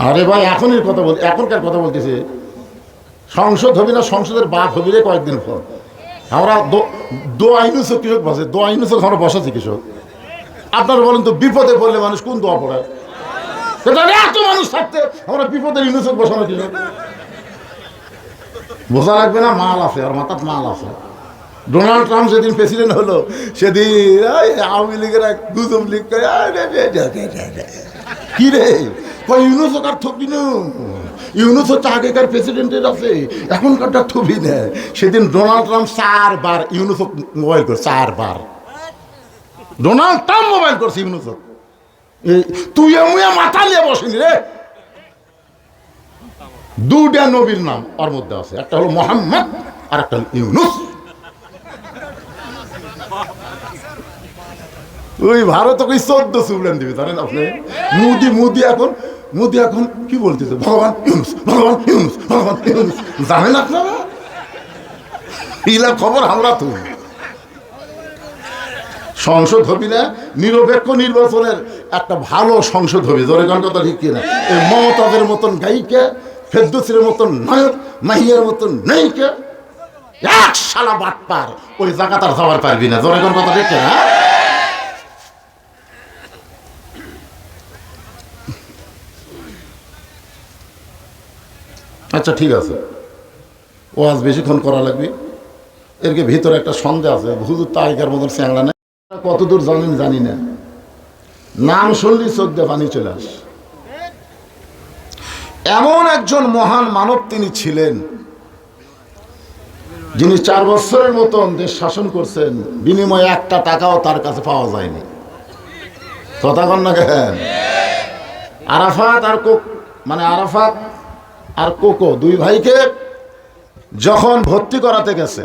আরে ভাই এখনই কথা বল, এখনকার কথা বলতেছে। সংসদ হবি না, সংসদের বাদ হবি রে কয়েকদিন পর। আমরা দোয়া ইউনুসক কৃষক বসে, দোয়া ইউনুসক আমরা বসাচ্ছি কৃষক। আপনারা বলেন তো বিপদে পড়লে মানুষ কোন দোয়া পড়ায়? এত মানুষ থাকতে আমরা বিপদের ইউনুসক বসানো কৃষক। বোঝা লাগবে না, মাল আছে আর মাথার মাল আছে। ডোনাল্ড ট্রাম্প যেদিন প্রেসিডেন্ট হলো সেদিন আওয়ামী লীগের এক গুজব লিগ করে কি রে ইউনুসক আর থপি না, ইউনুস হচ্ছে আগেকার প্রেসিডেন্টের আছে, এখনকারটা থবি না। সেদিন ডোনাল্ড ট্রাম্প 4 বার ইউনুসক মোবাইল করছে, 4 বার ডোনাল্ড ট্রাম্প মোবাইল করছে ইউনুসক। তুই মুয়া মাথা নিয়ে বসিনি রে। দুটা নবীর নাম ওর মধ্যে আছে, একটা হলো মোহাম্মদ আর একটা হলো ইউনুস। ওই ভারত ওকে 14 সুবলেন দিবি জানেন আপনি। মোদি এখন কি বলতেছে, ভগবান ইউনুস, ভগবান ইউনুস, ভগবান ইউনুস। জানেন আপনারা ইলা খবর আমরা তো। সংসদ হবি না, নিরপেক্ষ নির্বাচনের একটা ভালো সংসদ হবে। জোরে গান কথা ঠিক কিনা? এই মমতাজের মতন গায়িকা, ফেরদৌসীর মতন নায়ক, মাহিয়ার মতন নায়িকা, এক শালা বাটপার, ওই জায়গা তার যাওয়ার পারবি না। জোরে গান কথা ঠিক কিনা? আচ্ছা ঠিক আছে, ও আজ বেশিক্ষণ করা লাগবে। এর ভিতরে একটা সন্দেহ আছে, হুজুর তারিকার মতন চ্যাংলা নেই। কতদূর জানেন জানি না, নাম শুনলি চোখ দিয়ে পানি চলে আস। এমন একজন মহান মানব তিনি ছিলেন, যিনি 4 বছরের মতন দেশ শাসন করছেন, বিনিময়ে একটা টাকাও তার কাছে পাওয়া যায়নি। কথা কন না কেন? আরাফাত আর কোকো 2 ভাইকে যখন ভর্তি করাতে গেছে,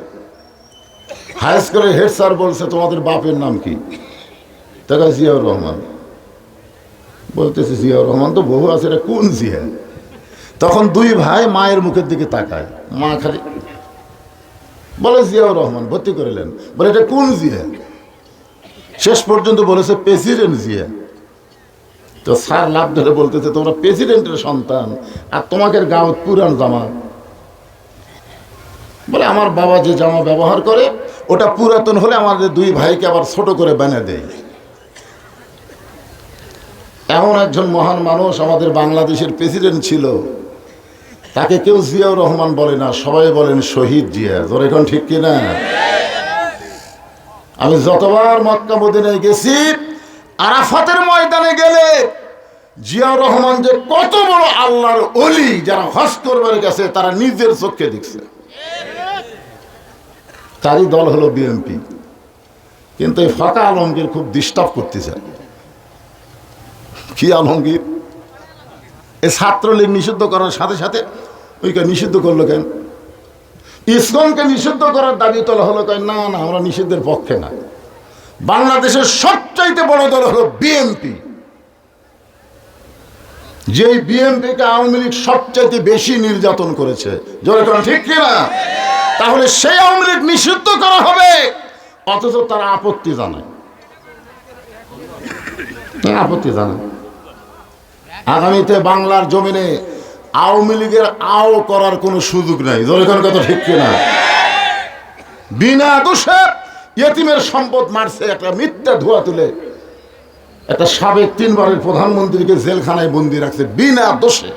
হাই স্কুলের হেড স্যার বলছে তোমাদের বাপের নাম কি? তাকে জিয়াউর রহমান বলতেছে। জিয়াউর রহমান তো বহু আছে, এটা কোন জিয়া? তখন 2 ভাই মায়ের মুখের দিকে তাকায়, মা খালি বলে জিয়াউর রহমান, ভর্তি করিলেন। বলে এটা কোন জিয়া? শেষ পর্যন্ত বলেছে প্রেসিডেন্ট জিয়া। তো স্যার লাভ ধরে বলতেছে তোমরা প্রেসিডেন্টের সন্তান আর তোমাকে গাঁও পুরান জামা। বলে আমার বাবা যে জামা ব্যবহার করে ওটা পুরাতন হলে আমাদের 2 ভাইকে আবার ছোট করে বানিয়ে দেয়। এমন একজন মহান মানুষ আমাদের বাংলাদেশের প্রেসিডেন্ট ছিল, তাকে কেউ জিয়াউর রহমান বলে না, সবাই বলেন শহীদ জিয়া। তোর এখন ঠিক কিনা? আমি যতবার মক্কা মদিনায় গেছি, আরাফাতের ময়দানে গেলে জিয়াউর রহমান যে কত বড় আল্লাহর ওলি, যারা হজ করবার গেছে তারা নিজের চোখে দেখছে। তারই দল হলো বিএনপি। কিন্তু এই ফাঁকা আলমগীর খুব ডিস্টার্ব করতেছে। কি আলমগীর? এই ছাত্রলীগ নিষিদ্ধ করার সাথে সাথে ওইকে নিষিদ্ধ করলো কেন? ইসলামকে নিষিদ্ধ করার দাবি তোলা হলো কেন? না না, আমরা নিষিদ্ধের পক্ষে না। বাংলাদেশের সবচাইতে বড় দল হলো বিএনপি। যেই বিএনপিকে আওয়ামী লীগ সবচাইতে বেশি নির্যাতন করেছে। জোরে কোন ঠিক কিনা? তাহলে সেই আওয়ামী লীগ নিষিদ্ধ করা হবে, অথচ তারা আপত্তি জানায়। আপত্তি জানায়। আগামীতে বাংলার জমিনে আওয়ামী লীগের আও করার কোনো সুযোগ নাই। জোরে কোন কথা ঠিক কিনা? বিনা দোষে ইয়েতিমের সম্পদ মারছে, একটা মিথ্যা ধোয়া তুলে একটা সাবেক 3 বারের প্রধানমন্ত্রীকে জেলখানায় বন্দি রাখছে বিনা দোষে।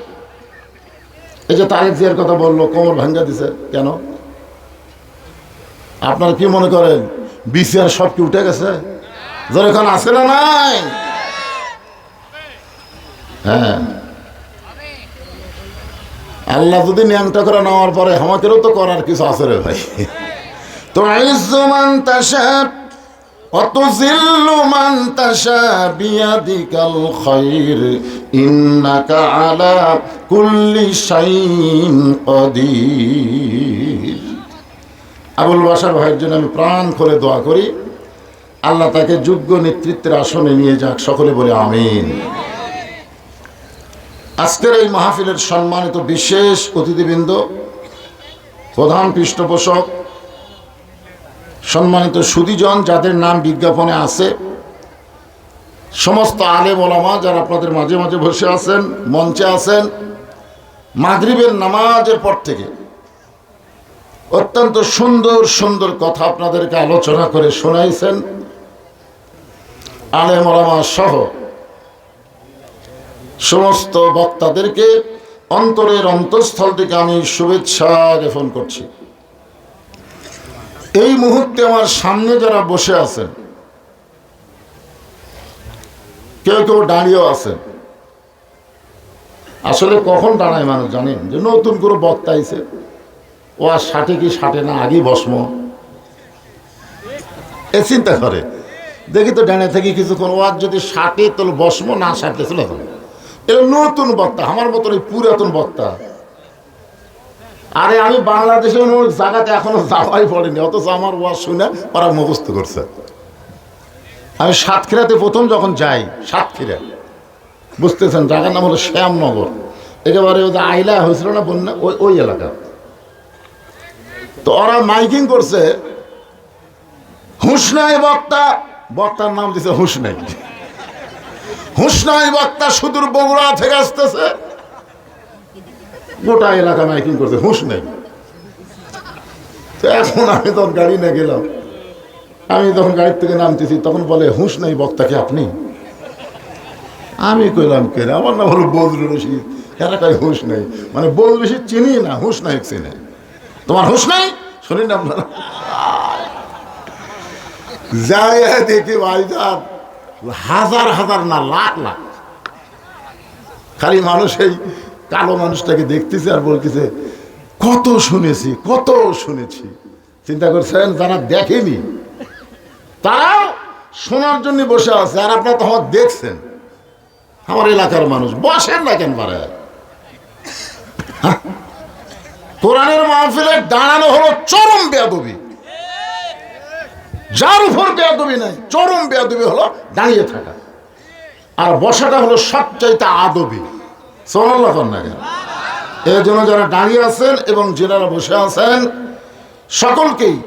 এই যে তারেক জিয়ার কথা বললো, কোমর ভাঙ্গা দিছে কেন? আপনারা কি মনে করেন বিচার সব কি উঠে গেছে? যখন আছে না নাই? হ্যাঁ, আল্লাহ যদি ন্যাংটা করে নেওয়ার পরে আমাদেরও তো করার কিছু আছে রে ভাই। তো আইজমান তাশা অতুযিল্লু মান তাশা বিয়াদিকাল খায়র ইন্নাকা আলা কুল্লি শাইইন কাদির। আবুল বাশার ভাইয়ের জন্য আমি প্রাণ খুলে দোয়া করি, আল্লাহ তাকে যোগ্য নেতৃত্বের আসনে নিয়ে যাক। সকলে বলে আমিন। আজকের এই মাহফিলের সম্মানিত বিশেষ অতিথিবৃন্দ, প্রধান পৃষ্ঠপোষক, সম্মানিত সুধীজন যাদের নাম বিজ্ঞাপনে আছে, সমস্ত আলেম ওলামা যারা আপনাদের মাঝে মাঝে বসে আছেন, মঞ্চে আছেন, মাগরিবের নামাজের পর থেকে অত্যন্ত সুন্দর সুন্দর কথা আপনাদেরকে আলোচনা করে শোনাইছেন। আলেম ওলামা সহ সমস্ত বক্তাদেরকে অন্তরের অন্তঃস্থল থেকে আমি শুভেচ্ছা জ্ঞাপন করছি। এই মুহূর্তে আমার সামনে যারা বসে আছেন, কেউ কেউ দাঁড়িয়েও আছেন। আসলে কখন দাঁড়ায় মানুষ জানেন? যে নতুন করে বক্তা আইছে, ও আর ষাটে কি ষাটে না, আগেই ভস্ম, এ চিন্তা করে দেখি তো ডানে থেকে কিছুক্ষণ, ও আর যদি ষাটে তাহলে ভস্ম, না ষাটে চলে যাবে। এটা নতুন বক্তা, আমার মতন এই পুরাতন বক্তা। আরে আমি বাংলাদেশের অনেক জায়গাতে এখনো যাওয়াই পড়েনি, অথচ আমার ওয়াজ শুনে ওরা মুখস্থ করছে। আমি সাতক্ষীরাতে প্রথম যখন যাই, সাতক্ষীরা বুঝতেছেন, জায়গার নাম হলো শ্যামনগর, একেবারে ওদের আইলা হয়েছিল না বন্যা, ওই এলাকা। তো ওরা মাইকিং করছে, হুঁশনাই বক্তা, বক্তার নাম দিছে হুঁশনাই, হুঁশনাই বক্তা সুদূর বগুড়া থেকে আসতেছে, গোটা এলাকা মাইকিং করছে হুঁশনাই। তো এখন আমি তখন গাড়ি নিয়ে গেলাম, আমি তখন গাড়ির থেকে নামতেছি, তখন বলে হুঁশনাই বক্তা কি আপনি? আমি কইলাম কে? আমার নাম হলো বজরুল রশিদ। এরা কয় হুঁশনাই, মানে বজরুল রশিদ চিনি না, হুঁশনাই চিনে। তোমার হুঁশনাই শুনি না আপনারা? যাই দেখি ভাইজান, হাজার হাজার না লাখ লাখ খালি মানুষ এই কালো মানুষটাকে দেখতেছে আর বলতেছে কত শুনেছি, কত শুনেছি। চিন্তা করছেন, যারা দেখেনি তারাও শোনার জন্য বসে আছে, আর আপনারা তো আমার দেখছেন। আমার এলাকার মানুষ বসেন না কেন পারে? কোরআনের মাহফিলে দাঁড়ানো হলো চরম বেয়াদবি, যার উপর বেয়াদবি নাই, চরম বেয়াদবি হলো দাঁড়িয়ে থাকা, আর বসাটা হলো সবচাইতে আদবি। সুবহানাল্লাহ না কেন? এর জন্য যারা দাঁড়িয়ে আছেন এবং যারা বসে আছেন সকলকেই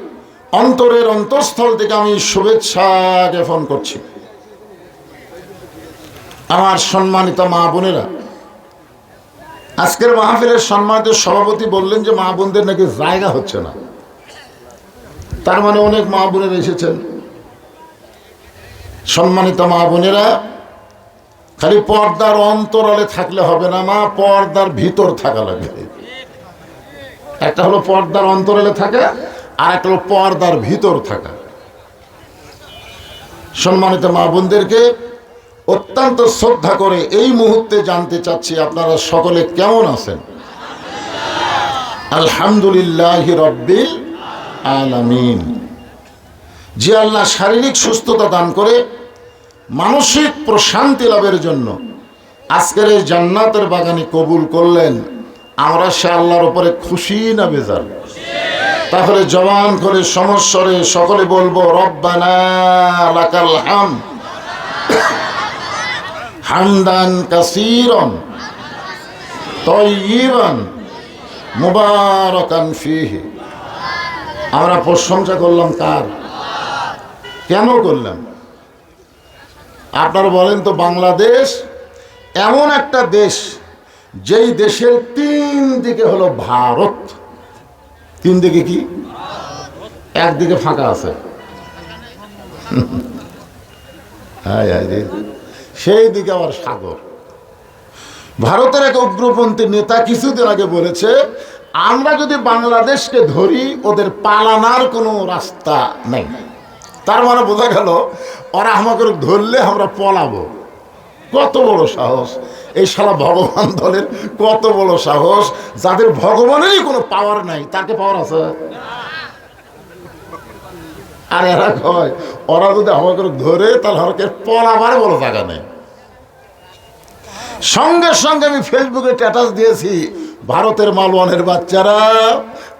অন্তরের অন্তঃস্থল থেকে আমি শুভেচ্ছা জ্ঞাপন করছি। আমার সম্মানিত মা বোনেরা, আজকের মাহফিলের সম্মানিত সভাপতি বললেন যে মা বোনদের নাকি জায়গা হচ্ছে না, তার মানে অনেক মা বোনেরা এসেছেন। সম্মানিত মা বোনেরা, খালি পর্দার অন্তরালে থাকলে হবে না, মা পর্দার ভিতর থাকা লাগবে। একটা হলো পর্দার অন্তরালে থাকা, আর একটা হলো পর্দার ভিতর থাকা। সম্মানিত মা বোনদেরকে অত্যন্ত শ্রদ্ধা করে এই মুহূর্তে জানতে চাচ্ছি আপনারা সকলে কেমন আছেন? আলহামদুলিল্লাহ রাব্বিল আলামিন। যে আল্লাহ শারীরিক সুস্থতা দান করে মানসিক প্রশান্তি লাভের জন্য আজকের এই জান্নাতের বাগানে কবুল করলেন, আমরা সে আল্লাহর উপরে খুশি না বেজার? তাহলে জবান করে সমস্বরে সকলে বলবো রব্বানা লাকাল হামদ হামদান কাসীরান তাইয়িবান মুবারাকান ফীহি। আমরা প্রশংসা করলাম কার? কেন করলাম? আপনারা বলেন তো, বাংলাদেশ এমন একটা দেশ যেই দেশের তিন দিকে হলো ভারত। তিন দিকে কি? একদিকে ফাঁকা আছে, সেই দিকে আবার সাগর। ভারতের এক উগ্রপন্থী নেতা কিছুদিন আগে বলেছে, আমরা যদি বাংলাদেশকে ধরি ওদের পালানোর কোনো রাস্তা নেই। তার মানে বোঝা গেল ওরা আমাকে ধরলে আমরা পলাবো। কত বড় সাহস এই শালা ভগবান দলের, কত বড় সাহস! যাদের ভগবানেরই কোনো পাওয়ার নাই, তাকে পাওয়ার আছে? আর এরা কয় ওরা যদি আমাকে ধরে তাহলে আমাকে পলাবার বড় জায়গা নেই। সঙ্গে সঙ্গে আমি ফেসবুকে স্ট্যাটাস দিয়েছি, ভারতের মালওয়ানের বাচ্চারা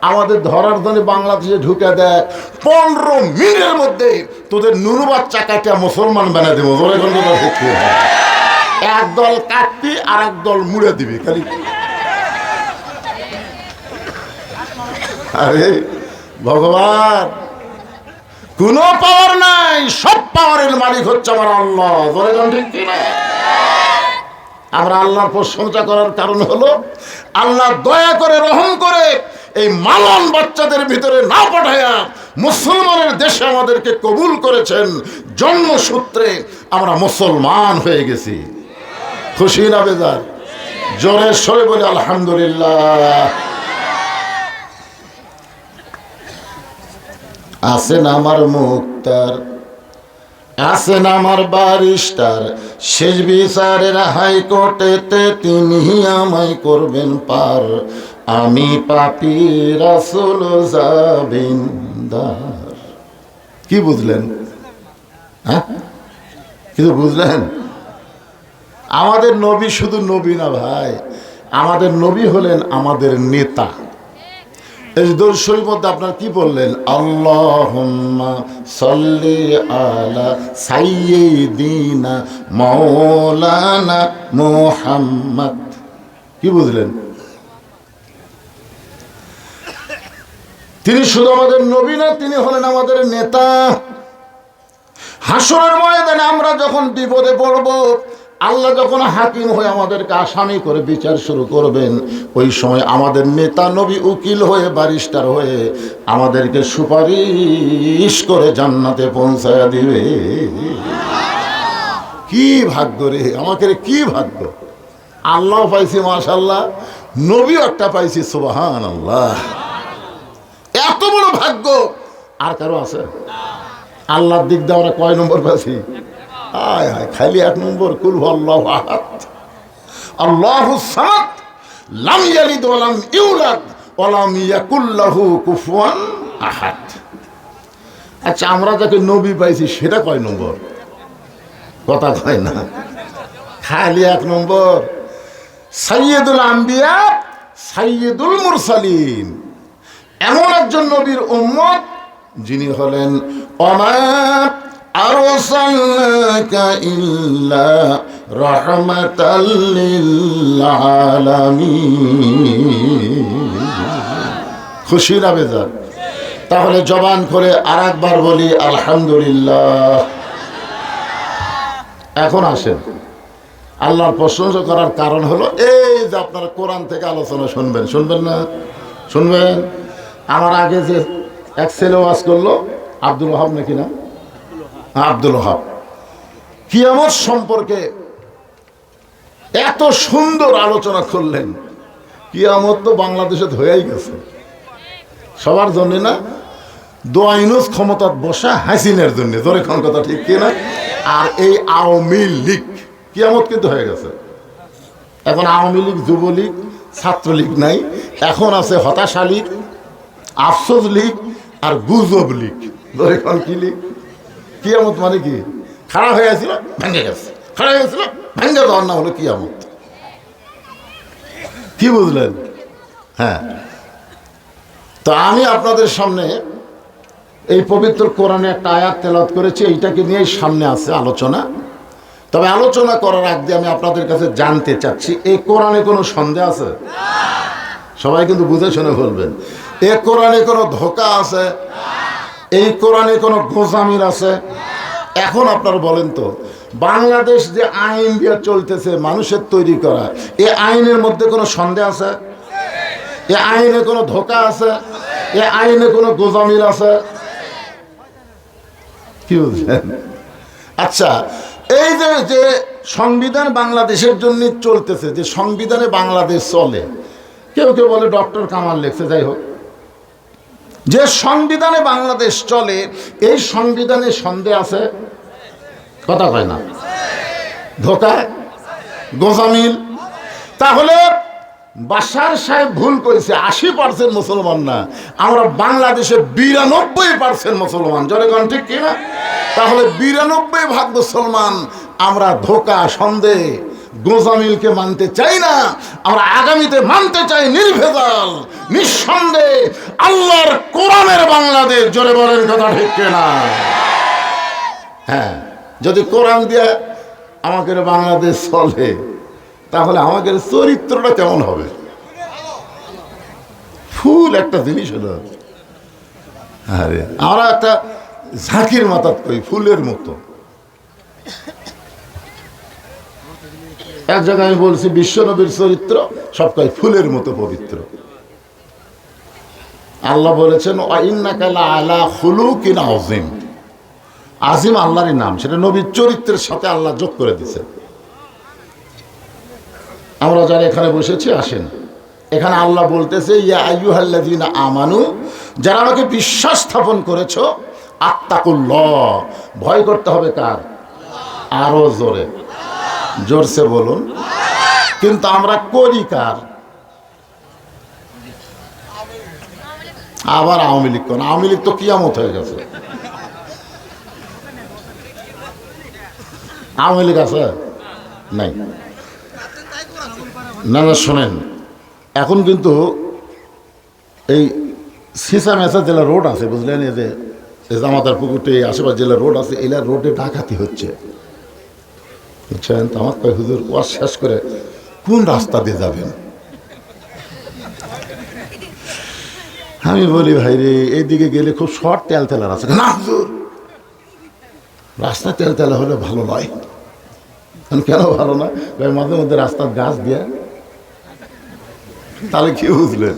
আমাদের ধরার জন্য বাংলাদেশে ঢুকে দেয়, 15 মিনিটের মধ্যে তোদের নুনু বাচ্চা কাটিয়া মুসলমান বানিয়ে দেবো। একদল কাটবি আর একদল মুড়ে দিবি খালি। আরে ভগবান, কোনো পাওয়ার নাই, সব পাওয়ারের মালিক হচ্ছে আমার আল্লাহ। বলে যান ঠিক কিনা? আমরা আল্লাহর প্রশংসা করার কারণ হলো আল্লাহ দয়া করে রহম করে এই মালান বাচ্চাদের ভিতরে না পাঠায়া মুসলমানের দেশে আমাদেরকে কবুল করেছেন। জন্মসূত্রে আমরা মুসলমান হয়ে গেছি। খুশি না বেজার? জোরে সরে বলে আলহামদুলিল্লাহ। আছেন আমার মুক্তার, আছেন আমার ব্যারিস্টার, শেষ বিচারের হাইকোর্টেতে তিনি আমায় করবেন পার। আমি পাপী রাসূল জাবিনদার। কি বুঝলেন? হ্যাঁ, কিছু বুঝলেন? আমাদের নবী শুধু নবী না ভাই, আমাদের নবী হলেন আমাদের নেতা। এই দরুদ শরীফের মধ্যে আপনার কি বললেন? আল্লাহুম্মা সাল্লি আলা সাইয়্যিদিনা মাওলানা মুহাম্মদ। কি বুঝলেন? তিনি শুধু আমাদের নবী না, তিনি হলেন আমাদের নেতা। হাসরের ময়দানে আমরা যখন বিপদে পড়ব, আল্লাহ যখন হাকিম হয়ে আমাদেরকে আসামি করে বিচার শুরু করবেন, ওই সময় আমাদের নেতা নবী উকিল হয়ে ব্যারিস্টার হয়ে আমাদেরকে সুপারিশ করে জান্নাতে পৌঁছায়া দিবে। কি ভাগ্য রে আমাকে, কি ভাগ্য! আল্লাহ পাইছি মাশাআল্লাহ, নবীও একটা পাইছি সুবহানাল্লাহ। এত বড় ভাগ্য আর কারো আছে? আল্লাহর দিক দিয়ে আমরা কয় নম্বর পাইছি? আয় আয়, খালি এক নম্বর, কুল হুয়াল্লাহু আহাদ আল্লাহুস সামাদ লাম ইয়ালিদ ওয়া লাম ইউলাদ ওয়া লাম ইয়াকুল লাহু কুফুয়ান আহাদ। আচ্ছা, আমরা যাকে নবী পাইছি সেটা কয় নম্বর? কথা কয় না, খালি এক নম্বর। সাইয়্যিদুল আম্বিয়া সাইয়্যিদুল মুরসালিন, এমন একজন নবীর উম্মত যিনি হলেন ওমা আরসালনাকা ইল্লা রাহমাতাল লিল আলামিন। খুশি না বেজার? তাহলে জবান করে আরেকবার বলি আলহামদুলিল্লাহ। এখন আসেন, আল্লাহর প্রশংসা করার কারণ হলো এই যে আপনারা কোরআন থেকে আলোচনা শুনবেন। শুনবেন না? শুনবেন। আমার আগে যে এক ছেলে ওয়াজ করলো, আব্দুল ওহাব নাকি না? আব্দুল ওহাব, কিয়ামত সম্পর্কে এত সুন্দর আলোচনা করলেন। কিয়ামত তো বাংলাদেশে হয়েই গেছে সবার জন্য না, দোয়াইনুস ক্ষমতার বসা হাসিনের জন্য। জোরে কোন কথা ঠিক কিনা? আর এই আওয়ামী লীগ, কিয়ামত কিন্তু হয়ে গেছে। এখন আওয়ামী লীগ, যুবলীগ, ছাত্রলীগ নাই, এখন আছে হতাশা লীগ, আফসোস লীগ আর গুজব লীগ। জোরে কোন কি লীগ? কিয়ামত মানে কি? খারাপ হয়ে গেছিল, ভেঙে গেছে, খারাপ হয়ে গেছিল, ভেঙে দেওয়ার না হলো কিয়ামত। কি বুঝলেন? হ্যাঁ, তো আমি আপনাদের সামনে এই পবিত্র কোরআনে একটা আয়াত তেলাওয়াত করেছি, এইটাকে নিয়েই সামনে আছে আলোচনা। তবে আলোচনা করার আগে আমি আপনাদের কাছে জানতে চাচ্ছি, এই কোরআনে কোনো সন্দেহ আছে? সবাই কিন্তু বুঝে শুনে বলবেন। এই কোরআনে কোনো ধোঁকা আছে? এই কোরআনে কোনো গোজামির আছে? এখন আপনারা বলেন তো, বাংলাদেশ যে আইন দিয়ে চলতেছে মানুষের তৈরি করা, এই আইনের মধ্যে কোনো সন্দেহ আছে? এ আইনে কোনো ধোঁকা আছে? এ আইনে কোনো গোজামিল আছে? কি বুঝলেন? আচ্ছা, এই যে সংবিধান বাংলাদেশের জন্য চলতেছে, যে সংবিধানে বাংলাদেশ চলে, কেউ কেউ বলে ডক্টর কামাল লিখছে, যাই হোক, যে সংবিধানে বাংলাদেশ চলে, এই সংবিধানে সন্দেহ আছে? কথা কয় না? ধোঁকা, গোজামিল? তাহলে বাশার সাহেব ভুল করেছে, 80% মুসলমান না, আমরা বাংলাদেশে 92% মুসলমান। জনগণ ঠিক কিনা? তাহলে 92% মুসলমান আমরা ধোঁকা, সন্দেহ, গোজামিলকে মানতে চাই না। আমরা আগামীতে মানতে চাই নির্ভেজাল, নিঃসন্দেহে আল্লাহর কোরআনের বাংলাদেশ। জোরে বলেন কথা ঠিক কিনা? হ্যাঁ, যদি কোরআন দিয়ে আমাদের বাংলাদেশ চলে, তাহলে আমাদের চরিত্রটা কেমন হবে? ফুল একটা জিনিস হলো। আরে আমরা একটা ঝাঁকির মাথাত কই ফুলের মতো। এক জায়গায় আমি বলছি বিশ্বনবীর চরিত্র সব কয় ফুলের মতো পবিত্র। আল্লাহ বলেছেন ইন্নাকা লাআলা খুলুকিন আযীম। আজিম আল্লাহরই নাম, সেটা নবীর চরিত্রের সাথে আল্লাহ যোগ করে দিয়েছেন। আমরা যারা এখানে বসেছি আসেন, এখানে আল্লাহ বলতেছে ইয়া আইয়ুহাল্লাযীনা আমানু, যারা আমাকে বিশ্বাস স্থাপন করেছো, আত্তাকুল্লাহ, ভয় করতে হবে কার? আরো জোরে, জোরসে বলুন। কিন্তু আমরা করি কার? আবার আওয়ামী লীগ কোন? আওয়ামী লীগ তো কিয়ামত হয়ে গেছে। আওয়ামী লীগ আছে নাই? না না, শোনেন, এখন কিন্তু এই সিসা মেসা জেলা রোড আছে, বুঝলেন? এই যে জামাতার পুকুরটি আশেপাশে জেলা রোড আছে, এলা রোডে ডাকাতি হচ্ছে, বুঝছেন? তো আমার কয় হুজুর ওয়াজ শেষ করে কোন রাস্তা দিয়ে যাবেন? আমি বলি ভাই রে, এইদিকে গেলে খুব শর্ট তেল তেলা রাস্তা। না হুজুর, রাস্তা তেল তেলা হলে ভালো নয়। কেন ভালো না? মাঝে মধ্যে রাস্তার গাছ দিয়ে, তাহলে কি বুঝলেন?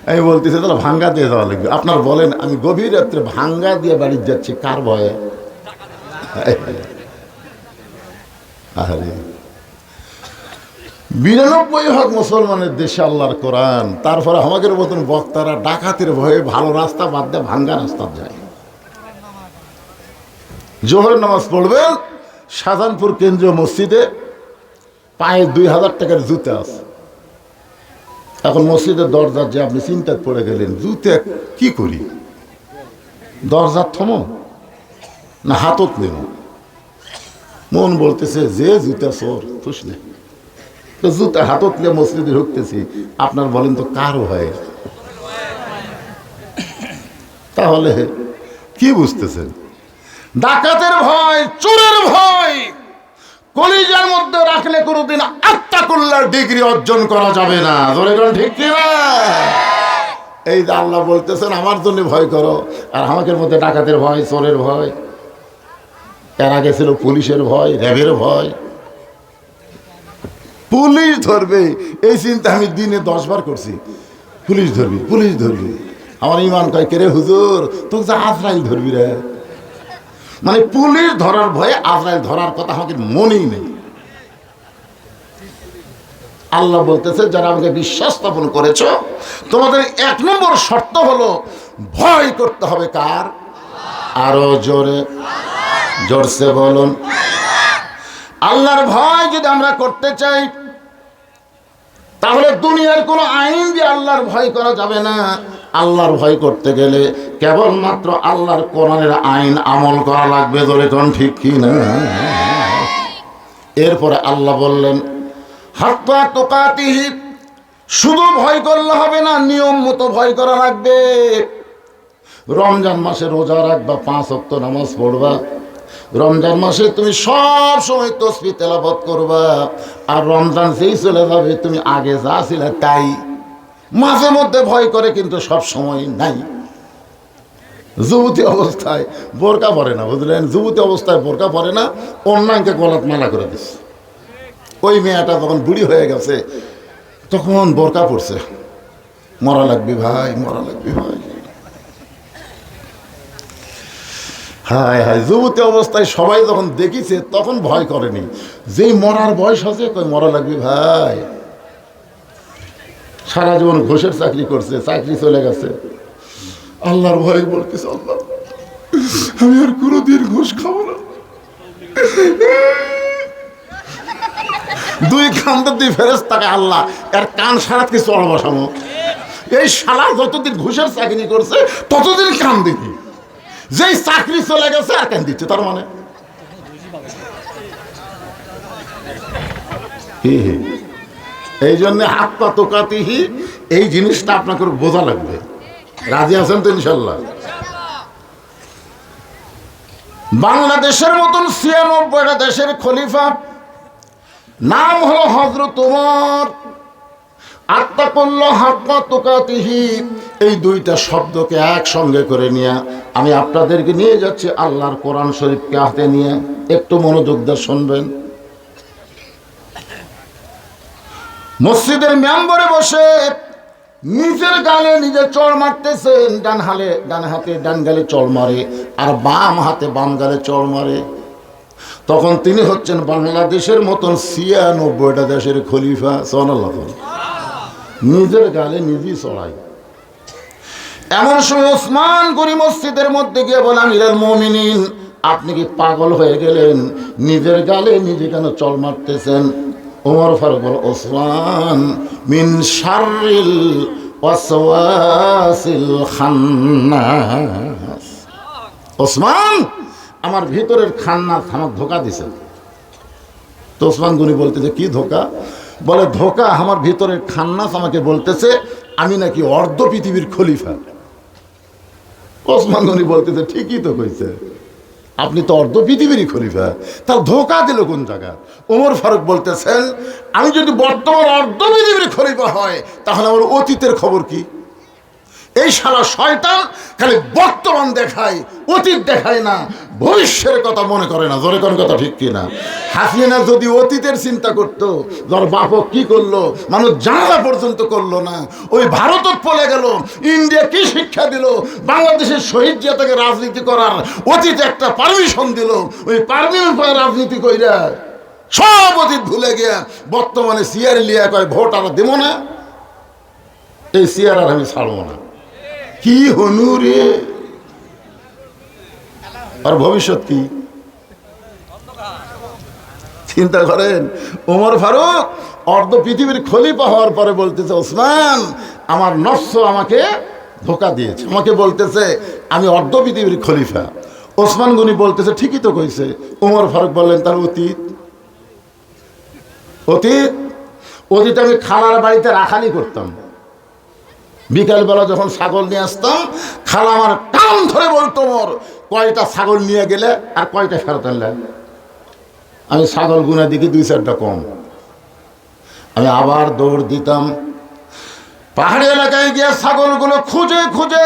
আমি বলতেছি তাহলে ভাঙ্গা দিয়ে যাওয়া লাগবে। আপনার বলেন, আমি গভীর রাত্রে ভাঙ্গা দিয়ে বাড়ি যাচ্ছি কার ভয়ে? আরে ৯২% মুসলমানের দেশে আল্লাহর কোরআন, তারপরে আমাদের মতন বক্তারা ডাকাতের ভয়ে ভালো রাস্তা বাদ দিয়ে ভাঙ্গা রাস্তা যায়। জোহর নামাজ পড়বেন শাহজাহানপুর কেন্দ্রীয় মসজিদে, পায়ে ২,০০০ টাকার জুতা আছে। এখন মসজিদের দরজার যে আপনি চিন্তা পড়ে গেলেন, জুতে কি করি? দরজার থমো না হাতত নেব? মন বলতেছে যে জুতা চোর, খুশ নেই তো জুতা হাতত নিয়ে মসজিদে ঢুকতেছি। আপনার বলেন তো কার ভয়? তাহলে কি বুঝতেছেন? ডাকাতের ভয়, চোরের ভয় কলিজার মধ্যে রাখলে কোনোদিন আত্তাকুল্লাহর ডিগ্রি অর্জন করা যাবে না। ধরে কোন ঠিক কিনা? এই যে আল্লাহ বলতেছেন আমার জন্য ভয় করো, আর আমাদের মধ্যে ডাকাতের ভয়, চোরের ভয়, এর আগে ছিল পুলিশের ভয়, র্যাবের ভয়। পুলিশ ধরবে এই চিন্তা আমি দিনে 10 বার করছি। পুলিশ ধরবি, পুলিশ ধরবি। আমার ইমান কয় কে রে হুজুর, তোকে যে আজরাইল ধরবি রে। মানে পুলিশ ধরার ভয়ে আজরাইল ধরার কথা আমাকে মনেই নেই। আল্লাহ বলতেছে যারা আমাকে বিশ্বাস স্থাপন করেছ, তোমাদের 1 নম্বর শর্ত হলো ভয় করতে হবে কার? আরো জোরে, জোরসে বলুন। আল্লাহর ভয় যদি আমরা করতে চাই, তাহলে দুনিয়ার কোনো আইন দিয়ে আল্লাহর ভয় করা যাবে না। আল্লাহর ভয় করতে গেলে কেবলমাত্র আল্লাহর কোরআনের আইন আমল করা লাগবে। ধরে কোন ঠিক কি না? এরপরে আল্লাহ বললেন হাত্তা তুকাতিহি, শুধু ভয় করলে হবে না, নিয়ম মতো ভয় করা লাগবে। রমজান মাসে রোজা রাখবা, 5 ওয়াক্ত নামাজ পড়বা। রমজান মাসে তুমি সব সময় তাসবিহ তেলাওয়াত করবা। আর রমজান যেই চলে যাবে তুমি আগে যা ছিলে তাই। মাঝে মধ্যে ভয় করে, কিন্তু সব সময় নাই। যুবতী অবস্থায় বোরকা পরে না, বুঝলেন? যুবতী অবস্থায় বোরকা পরে না, অন্যায়কে গলাত মালা করে দিচ্ছে। ওই মেয়েটা যখন বুড়ি হয়ে গেছে তখন বোরকা পড়ছে। মরা লাগবি ভাই, মরা লাগবি ভাই। হায় হায়, যুবতী অবস্থায় সবাই যখন দেখিছে তখন ভয় করেনি। যেই মরার বয়স আছে কই মরা লাগবি ভাই। সারা জীবন ঘোষের চাকরি করছে, চাকরি চলে গেছে, আল্লাহর ভয় বলতেছে আল্লাহ আমি আর কোনোদিন ঘুষ খাবো না। 2 কান্দে 2 ফেরেশতাকে আল্লাহ এর কান সারাত কি চড় বসানো। এই শালা যতদিন ঘুষের চাকরি করছে ততদিন কান দিবি, যেই চাকরি চলে গেছে আর কান দিচ্ছে। তার মানে এই জন্য হাত্তা তুকাতিহি, এই জিনিসটা আপনাকে বোঝা লাগবে। রাজি আছেন তো ইনশাল্লাহ? বাংলাদেশের মতন 96টা দেশের খলিফা নাম হলো হযরত ওমর। আত্তাকুল্লাহ হাক্কা তুকাতিহি, এই দুইটা শব্দকে একসঙ্গে করে নিয়ে আমি আপনাদেরকে নিয়ে যাচ্ছি আল্লাহর কোরআন শরীফকে হাতে নিয়ে। একটু মনোযোগ দিয়ে শুনবেন। মসজিদের মেম্বরে বসে নিজের গালে নিজে চড় মারতেছেন। ডান হাতে ডান গালে চড় মারে, আর বাম হাতে বাম গালে চড় মারে। তখন তিনি হচ্ছেন বাংলাদেশের মতন ৯৬টা দেশের খলিফা। সুবহানাল্লাহ। নিজের গালে নিজেই চড়াই। এমন সময় ওসমান গনি মসজিদের মধ্যে গিয়ে বলে, আমিরুল মুমিনিন, আপনি কি পাগল হয়ে গেলেন? নিজের গালে নিজে কেন চড় মারতেছেন? ওমর ফারুক বল, ওসমান মিন শাররিল ওয়াসওয়াসিল খান্নাস। ওসমান, আমার ভিতরের খান্নাস আমার ধোঁকা দিছে। তো ওসমান গনি বলতেছে, কি ধোঁকা? বলে, ধোঁকা আমার ভিতরের খান্নাস আমাকে বলতেছে আমি নাকি অর্ধ পৃথিবীর খলিফা। ওসমান গনি বলতেছে, ঠিকই তো কইছে, আপনি তো অর্ধ পৃথিবীরই খলিফা, তার ধোঁকা দিল কোন জায়গা? ওমর ফারুক বলতেছেন, আমি যদি বর্তমান অর্ধ পৃথিবীর খলিফা হয় তাহলে আমার অতীতের খবর কি? এই শালা শয়তান খালি বর্তমান দেখায়, অতীত দেখায় না, ভবিষ্যতের কথা মনে করে না। জোরে কোন কথা ঠিক কিনা? হাসিনা যদি অতীতের চিন্তা করতো, যার বাপ কি করলো, মানুষ জানালা পর্যন্ত করলো না, ওই ভারত পলে গেল, ইন্ডিয়া কি শিক্ষা দিল, বাংলাদেশের শহীদ জিয়াকে রাজনীতি করার অতীতে একটা পারমিশন দিল, ওই পারমিশন পরে রাজনীতি কইরা সব অতীত ভুলে গিয়া বর্তমানে সিআর লিয়া কয় ভোট আর দেবো না, এই সিআর আর আমি ছাড়বো না। কি হনু রে, আর ভবিষ্যৎ কি চিন্তা করেন? ওমর ফারুক অর্ধ পৃথিবীর খলিফা হওয়ার পরে বলতেছে, ওসমান, আমার নফস আমাকে ধোঁকা দিয়েছে, আমাকে বলতেছে আমি অর্ধ পৃথিবীর খলিফা। ওসমান গনি বলতেছে, ঠিকই তো কইছে। ওমর ফারুক বললেন, তার অতীত? অতীত আমি খালার বাড়িতে রাখালি করতাম। বিকালবেলা যখন ছাগল নিয়ে আসতাম, খালা আমার কান ধরে বলতো, মোর কয়টা ছাগল নিয়ে গেলে আর কয়টা ফেরত আনলে? আমি ছাগল গুনা দিকে ২-৪টা কম। আমি আবার দৌড় দিতাম, পাহাড়ি এলাকায় গিয়ে ছাগলগুলো খুঁজে খুঁজে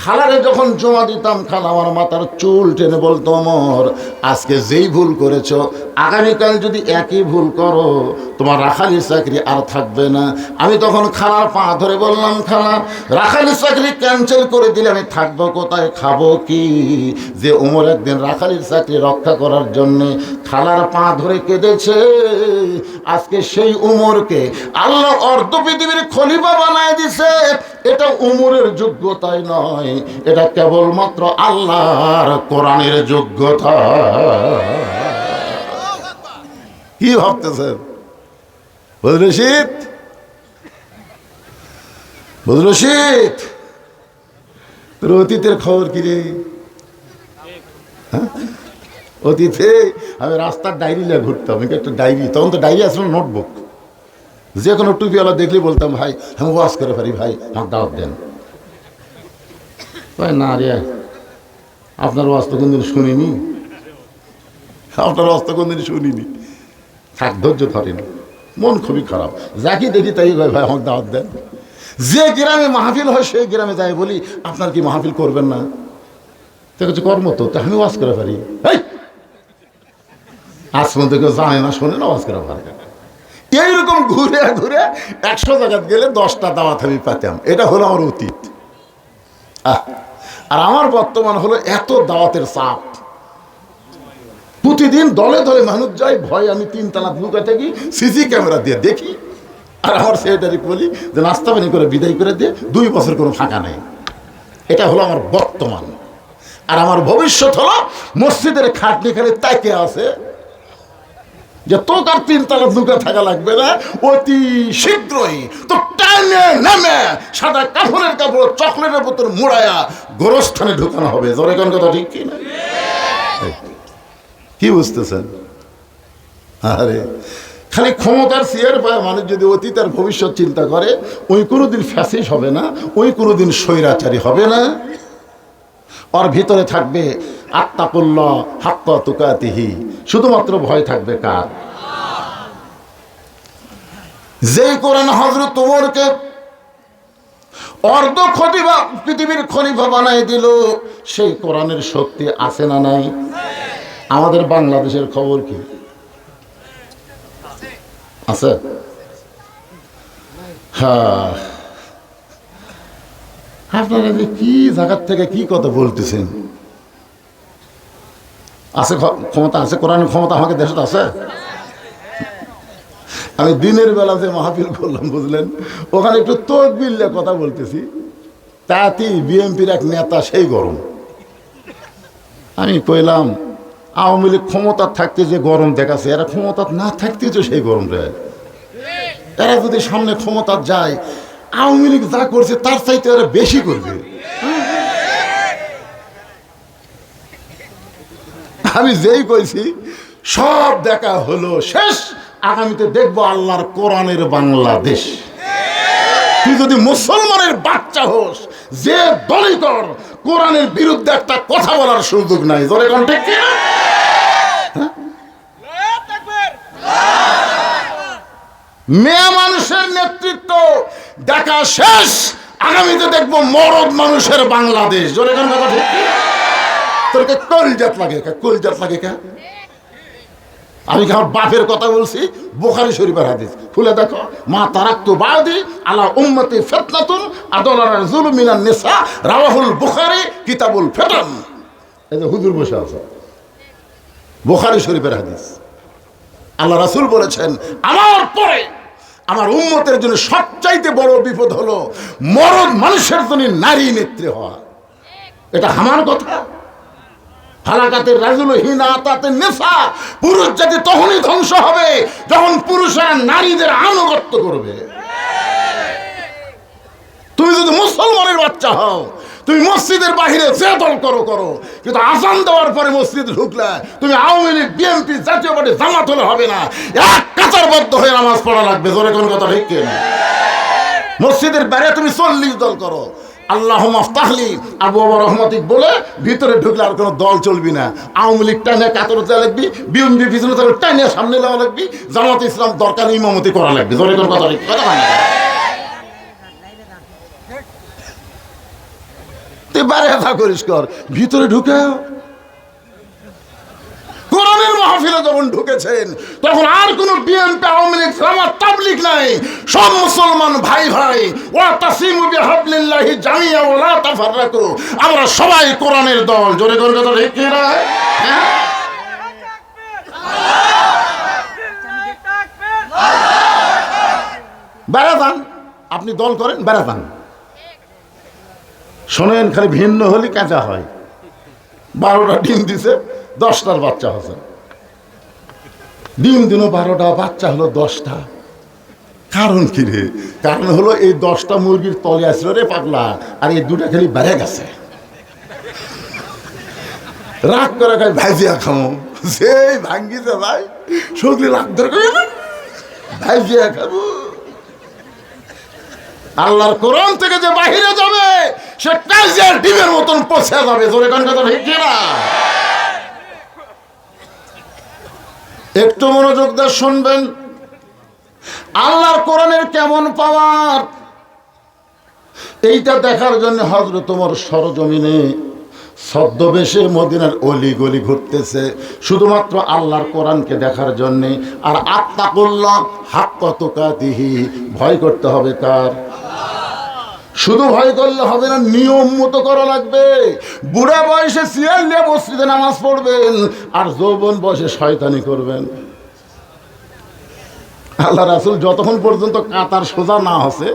খালারে যখন জমা দিতাম, খালা আমার মাথার চুল টেনে বলতো, ওমর, আজকে যেই ভুল করেছো, আগামীকাল যদি একই ভুল করো তোমার রাখালির চাকরি আর থাকবে না। আমি তখন খালার পা ধরে বললাম, খালা, রাখালির চাকরি ক্যান্সেল করে দিলে আমি থাকবো কোথায়, খাবো কি? যে ওমর একদিন রাখালির চাকরি রক্ষা করার জন্যে খালার পা ধরে কেঁদেছে, আজকে সেই উমরকে আল্লাহ অর্ধ পৃথিবীর খলিফা বানায় দিছে। এটা উমরের যোগ্যতাই নয়, এটা কেবলমাত্র আল্লাহর কোরআনের যোগ্যতা। কি ভাবতেছেন? বদরশিদ, তোর অতীতের খবর কি রে? অতীতে আমি রাস্তার ডায়েরি নিয়ে ঘুরতাম, একটা ডায়েরি, তখন তো ডায়েরি আসলে নোটবুক, যে কোনো টুপিওয়ালা দেখলেই বলতাম, ভাই আমি ওয়াজ করে পারি, ভাই আমার দাওয়াত দেন। ভাই না রে, আপনার ওয়াজ তো কোনদিন শুনিনি, থাক, ধৈর্য ধরেন, মন খুবই খারাপ, যাকে দেখি তাই ভাই ভাই আমার দাওয়াত দেন। যে গ্রামে মাহফিল হয় সেই গ্রামে যাই বলি, আপনার কি মাহফিল করবেন না? তো কিছু কর্ম তো আমি ওয়াজ করে পারি। আজ পর্যন্ত কেউ জানে না, শোনে না, ওয়াজ করে পারে। এইরকম ঘুরে ঘুরে 100 জায়গা গেলে 10টা দাওয়াত আমি পেতাম। এটা হলো আমার অতীত। আর আমার বর্তমান হলো এত দাওয়াতের চাপ, প্রতিদিন দলে দলে মানুষ যায়, ভয় আমি 3 তলা লুকা থাকি, সিসি ক্যামেরা দিয়ে দেখি। আর আমার সেক্রেটারি বলি যে নাস্তা পানি করে বিদায় করে দিয়ে 2 বছর কোনো ফাঁকা নেই। এটা হলো আমার বর্তমান। আর আমার ভবিষ্যৎ হলো মসজিদের খাটনি খালি তাকে আছে যে তোকে আর 3 তলা লুকা থাকা লাগবে না, অতি শীঘ্রই তো টাইমে নামে সাদা কাপড়ের কাপড় চকলেটের বোতল মোড়ায়া গোরস্থানে ঢুকানো হবে। জোরে কোন কথা ঠিক কি না? কি বুঝতেছেন? আরে খালি ক্ষমতার চেয়ার পায় মানুষ যদি অতীত আর ভবিষ্যৎ চিন্তা করে, ওই কোনোদিন ফ্যাসিস্ট হবে না, ওই কোনোদিন স্বৈরাচারী হবে না। ওর ভিতরে থাকবে আত্তাকুল্লাহ হাক্কা তুকাতিহি, শুধুমাত্র ভয় থাকবে কার? যেই কোরআন হযরত ওমরকে অর্ধ খলিফা পৃথিবীর খলিফা বানাই দিল, সেই কোরআনের শক্তি আছে না নাই? আমাদের বাংলাদেশের খবর কি আছে? হ্যাঁ, আপনারা যে কি জায়গার থেকে কি কথা বলতেছেন? আছে ক্ষমতা, আছে কোরআনের ক্ষমতা আমাকে দেশে আছে। আমি দিনের বেলা যে মাহফিল করলাম বুঝলেন, ওখানে একটু তকবিল্লা কথা বলতেছি, তাতেই বিএনপির এক নেতা সেই গরম। আমি কইলাম আওয়ামী লীগ ক্ষমতা থাকতে যে গরম দেখাচ্ছে, এরা ক্ষমতা না থাকতে তো সেই গরম দেয়। এরা যদি সামনে ক্ষমতা যায়, আওয়ামী লীগ যা করছে তার চাইতে এরা বেশি করবে। আমি যেই কইছি সব দেখা হলো শেষ। আগামীতে দেখবো আল্লাহর কোরআনের বাংলাদেশ। তুই যদি মুসলমানের বাচ্চা হোস, যে দলই কর, কোরআনের বিরুদ্ধে একটা কথা বলার সুযোগ নাই। জোরে কোন ঠিক কিনা? মেয়ে মানুষের নেতৃত্ব দেখা শেষ। আগামীতে দেখবো মরদ মানুষের বাংলাদেশ। জোরে কোন কথা ঠিক কিনা? তোর কলজাত লাগে, কলজাত লাগে কে? আমি কি আমার বাপের কথা বলছি? বুখারী শরীফের হাদিস খুলে দেখো। মা তারাক্তু বাদি আলা উম্মতি ফিতনাতুন আদালার রাজুল মিনান নিসা, রাওয়াহুল বুখারী কিতাবুল ফিতান। এই যে হুজুর বসে আছে, বুখারী শরীফের হাদিস। আল্লাহ রাসূল বলেছেন, আমার পরে আমার উম্মতের জন্য সবচাইতে বড় বিপদ হলো মরদ মানুষের জন্য নারী নেত্রী হওয়া। এটা আমার কথা। হালাকাতের রাজুল হিনা তাতে নেশা, পুরুষ জাতি তখনই ধ্বংস হবে যখন পুরুষেরা নারীদের আনুগত্য করবে। তুমি যদি মুসলমানের বাচ্চা হও, তুমি মসজিদের বাহিরে যে দল করো করো, কিন্তু আজান দেওয়ার পরে মসজিদে ঢুকলে তুমি আওয়ামী লীগ, বিএনপি, জাতীয় পার্টি, জামাত হলে হবে না, এক কাতারবদ্ধ হয়ে নামাজ পড়া লাগবে। জোরে কোন কথা ঠিক কিনা? মসজিদের বাইরে তুমি 40 দল করো, আল্লাহুম্মা আফতাহলি আবওয়াবা রহমাতিক বলে ভিতরে ঢুকলে আর কোনো দল চলবি না। আওয়ামী লীগ টাইনে কাতর দেওয়া লাগবি, বিএনপি পিছনে টাইনে সামনে দেওয়া লাগবি, জামাত ইসলাম দরকার ইমামতি করা লাগবে। জোরে কোন কথা ঠিক কথা মানে বাইরে কথা করিস কর, ভিতরে ঢুকে কোরআনের মাহফিলে যখন ঢুকেছেন তখন আর কোন বিএনপি, আওয়ামী লীগ, জামাত, তাবলীগ নাই। সব মুসলমান ভাই ভাই। ওয়া তাসিমু বিহাবলিল্লাহি জামিয়া ওয়া লা তাফাররাকু। আমরা সবাই কোরআনের দল। জোরে করে কথা ঠিক কি না? বেড়াতান, আপনি দল করেন, বেড়াতান। শোনেন, খালি ভিন্ন হলে কাঁচা হয়। 12টা ডিম দিছে, 10টার বাচ্চা হচ্ছে। ডিম দিল 12টা, বাচ্চা হলো 10টা। কারণ কি রে? কারণ হলো এই 10টা মুরগির তলে আসলো রে পাগলা, আর এই দুটা খালি বেড়ে গেছে। রাগ করে খাই ভাইজিয়া খামো, সেই ভাঙ্গিছে ভাই সগলি রাগ ধরে ভাইজিয়া খাবো। আল্লাহর কোরআন থেকে যে বাহিরে যাবে সে কাজিয়ার ডিমের মতন পচে যাবে। জোরে কোন কথা ঠিক না? একটু মনোযোগ দিয়ে শুনবেন। আল্লাহর কোরআনের কেমন পাওয়ার, এইটা দেখার জন্য হযরত ওমর সরজমিনে ছদ্মবেশে মদিনার অলি গলি ঘুরতেছে শুধুমাত্র আল্লাহর কোরআনকে দেখার জন্যে। আর আত্তাকুল্লাহ হাক্কা তুকাতিহি, ভয় করতে হবে কার? শুধু ভয় করলে হবে না, নিয়ম মতো করা লাগবে। বুড়া বয়সে সিয়ার নিয়ে মসজিদে নামাজ পড়বেন, আর যৌবন বয়সে শয়তানি করবেন। আল্লাহ রাসূল যতক্ষণ পর্যন্ত কাতার সোজা না হচ্ছে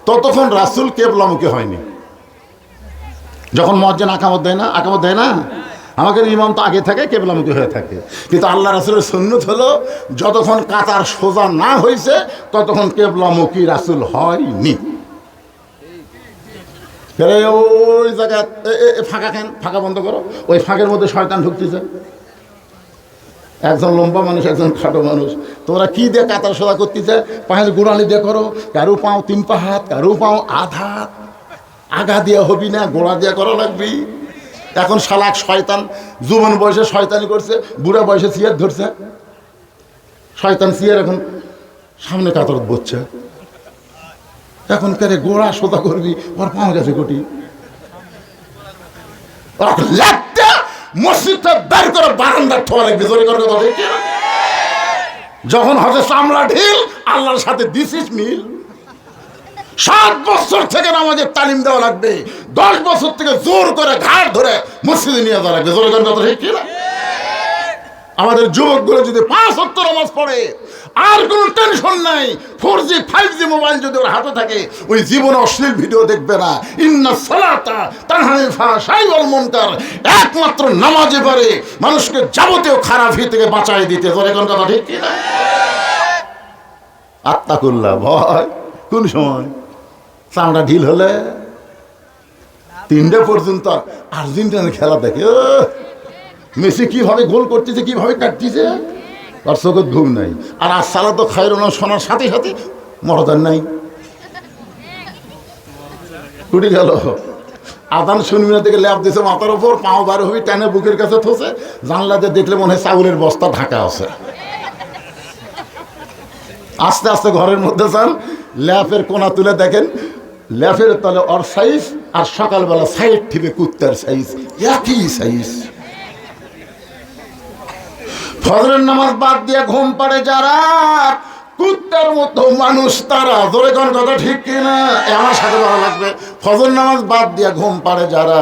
ততক্ষণ রাসূল কিবলামুখী হয়নি। যখন মুয়াজ্জিন আকামত দেয় না, আমাদের ইমাম তো আগে থাকে, কিবলামুখী হয়ে থাকে। কিন্তু আল্লাহ রাসূলের সুন্নত হলো যতক্ষণ কাতার সোজা না হয়েছে ততক্ষণ কিবলামুখী রাসূল হয়নি। ওই জায়গা ফাঁকা, কেন ফাঁকা বন্ধ করো, ওই ফাঁকের মধ্যে শয়তান ঢুকতেছে। একজন লম্বা মানুষ, একজন খাটো মানুষ, তোমরা কি দিয়ে কাতার সোজা করতেছে? পায়ের গোড়ালি দিয়ে করো, কারো পাও 3 পা হাত, কারো পাও আধা হাত। আগা দিয়ে হবি না, গোড়া দিয়ে করা লাগবি। এখন শালাক শয়তান যৌবন বয়সে শয়তানি করছে, বুড়া বয়সে সিয়ার ধরছে। শয়তান সিয়ার এখন সামনে কাতর বসছে। এখন কারে গোড়া সোদা করবি, ওর পাওয়া গেছে কোটি মসজিদটা বের করে বারান্দার ঠোয়া লাগবে, জোরে করে কথা ঠিক না? যখন হবে চামড়া ঢিল, আল্লাহর সাথে দিস ইজ মিল। 7 বছর থেকে নামাজের তালিম দেওয়া লাগবে, 10 বছর থেকে জোর করে ঘাট ধরে মসজিদে নিয়ে যাওয়া লাগবে, জোরে করে কথা ঠিক না? আমাদের যুবকগুলো যদি 5 ওয়াক্ত নামাজ পড়ে, আর কোনো টেনশন নাই, 4G 5G মোবাইল যদি ওর হাতে থাকে, ওই জীবনে অশ্লীল ভিডিও দেখবে না। ইন্না সালাতা তানহা আনিল ফাহশাই ওয়াল মুনকার, একমাত্র নামাজে পারে মানুষকে যাবতীয় খারাপ থেকে বাঁচাই দিতে, জোরে কোন কথা ঠিক কি না? আত্তাকুল্লাহ, ভয় কোন সময়? চামড়া ঢিল হলে 3টা পর্যন্ত আর্জেন্টিনার খেলা দেখে, মেসি কিভাবে গোল করতেছে, কিভাবে কাটতেছে, আর চোখে ঘুম নাই। আর আসসালা তো খায়রুন শোনার সাথে সাথে মরদার নাই, টুটি গেল। আদান শুনবি না থেকে ল্যাপ দিয়েছে মাথার ওপর, পাও বার হবি, টানে বুকের কাছে থসে, জানলাতে দেখলে মনে হয় চাউলের বস্তা ঢাকা আছে। আস্তে আস্তে ঘরের মধ্যে যান, ল্যাপের কোনা তুলে দেখেন, ল্যাপের তলে ওর সাইজ আর সকালবেলা সাইড থেকে কুত্তার সাইজ একই সাইজ। ফজরের নামাজ বাদ দিয়ে ঘুম পাড়ে যারা, কুত্তার মতো মানুষ তারা, জোরে কোন কথা ঠিক কিনা? আমার সাথে ভালো লাগবে। ফজর নামাজ বাদ দিয়ে ঘুম পাড়ে যারা,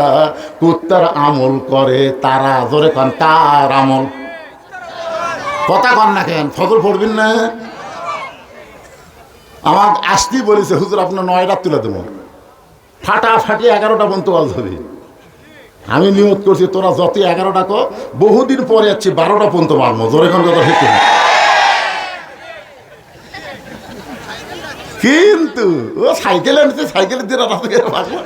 কুত্তার আমল করে তারা, জোরে কোন তার আমল। কথা কন না কেন? ফজর পড়বেন না? আমার আসতেই বলেছে হুজুর আপনার 9 রাত তুলে দেবো, ফাটাফাটি 11টা পর্যন্ত ওয়াজ হবে। আমি নিয়ত করছি তোরা যত 11টা কো, বহুদিন পরে যাচ্ছি 12টা পর্যন্ত মারবো, জোরে কোন কথা ঠিক না? কিন্তু ও সাইকেল আনছে, সাইকেলের দিয়ে রাস্তা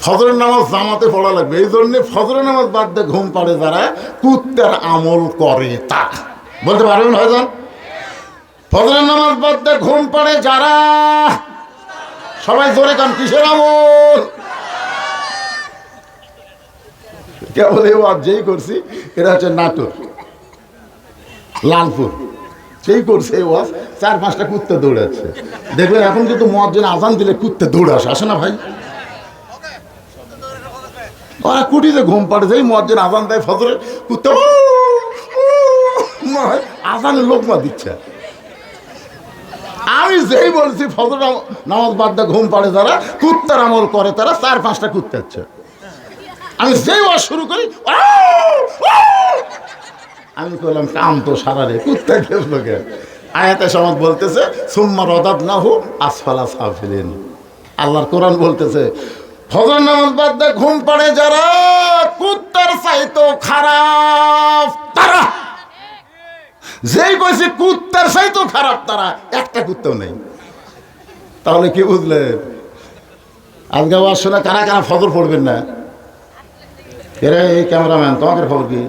ফজরের নামাজ জামাতে পড়া লাগবে। এই জন্য ফজরের নামাজ বাদ দিয়ে ঘুম পাড়ে যারা, কুত্তার আমল করে তা। বলতে পারবেন হয়তো? ফজরের নামাজ বাদ দিয়ে ঘুম পাড়ে যারা, সবাই জোরে কান, কিসের আমল? কেবল এই ওয়াজ যেই করছি, এটা হচ্ছে নাটোর লালপুর, সেই করছে এই ওয়াজ, 4-5টা কুত্তে দৌড়াচ্ছে। দেখবেন এখন কিন্তু মুয়াজ্জিন আজান দিলে কুত্তে দৌড়ে আসে না ভাই? ওরা কুটিতে ঘুম পাড়ে যাই, মুয়াজ্জিন আজান দেয় ফজরের, কুত্তে আজানের লোকমা দিচ্ছে। আমি যেই বলছি ফজর নামাজ বাদ দিয়ে ঘুম পাড়ে যারা, কুত্তার আমল করে তারা, 4-5টা কুত্তে হচ্ছে। আমি যেই ওয়াজ শুরু করি, আমি বললাম কাম তো সারা রে, কুত্তা খেয়েছিল কে? আয়াতে সমাজ বলতেছে সুম্মা রাদাদনাহু আসফালা সাফিলিন। আল্লাহর কোরআন বলতেছে ফজর নামাজ বাদ দিয়ে ঘুম পাড়ে যারা, কুত্তার চাইতো খারাপ তারা। যেই কইছে কুত্তার চাইতো খারাপ তারা, একটা কুত্তাও নেই। তাহলে কি বুঝলেন? আজকে ওয়াজ শুনে কারা কারা ফজর পড়বেন না? এরা এই ক্যামেরাম্যান, তোমাদের খবর কি?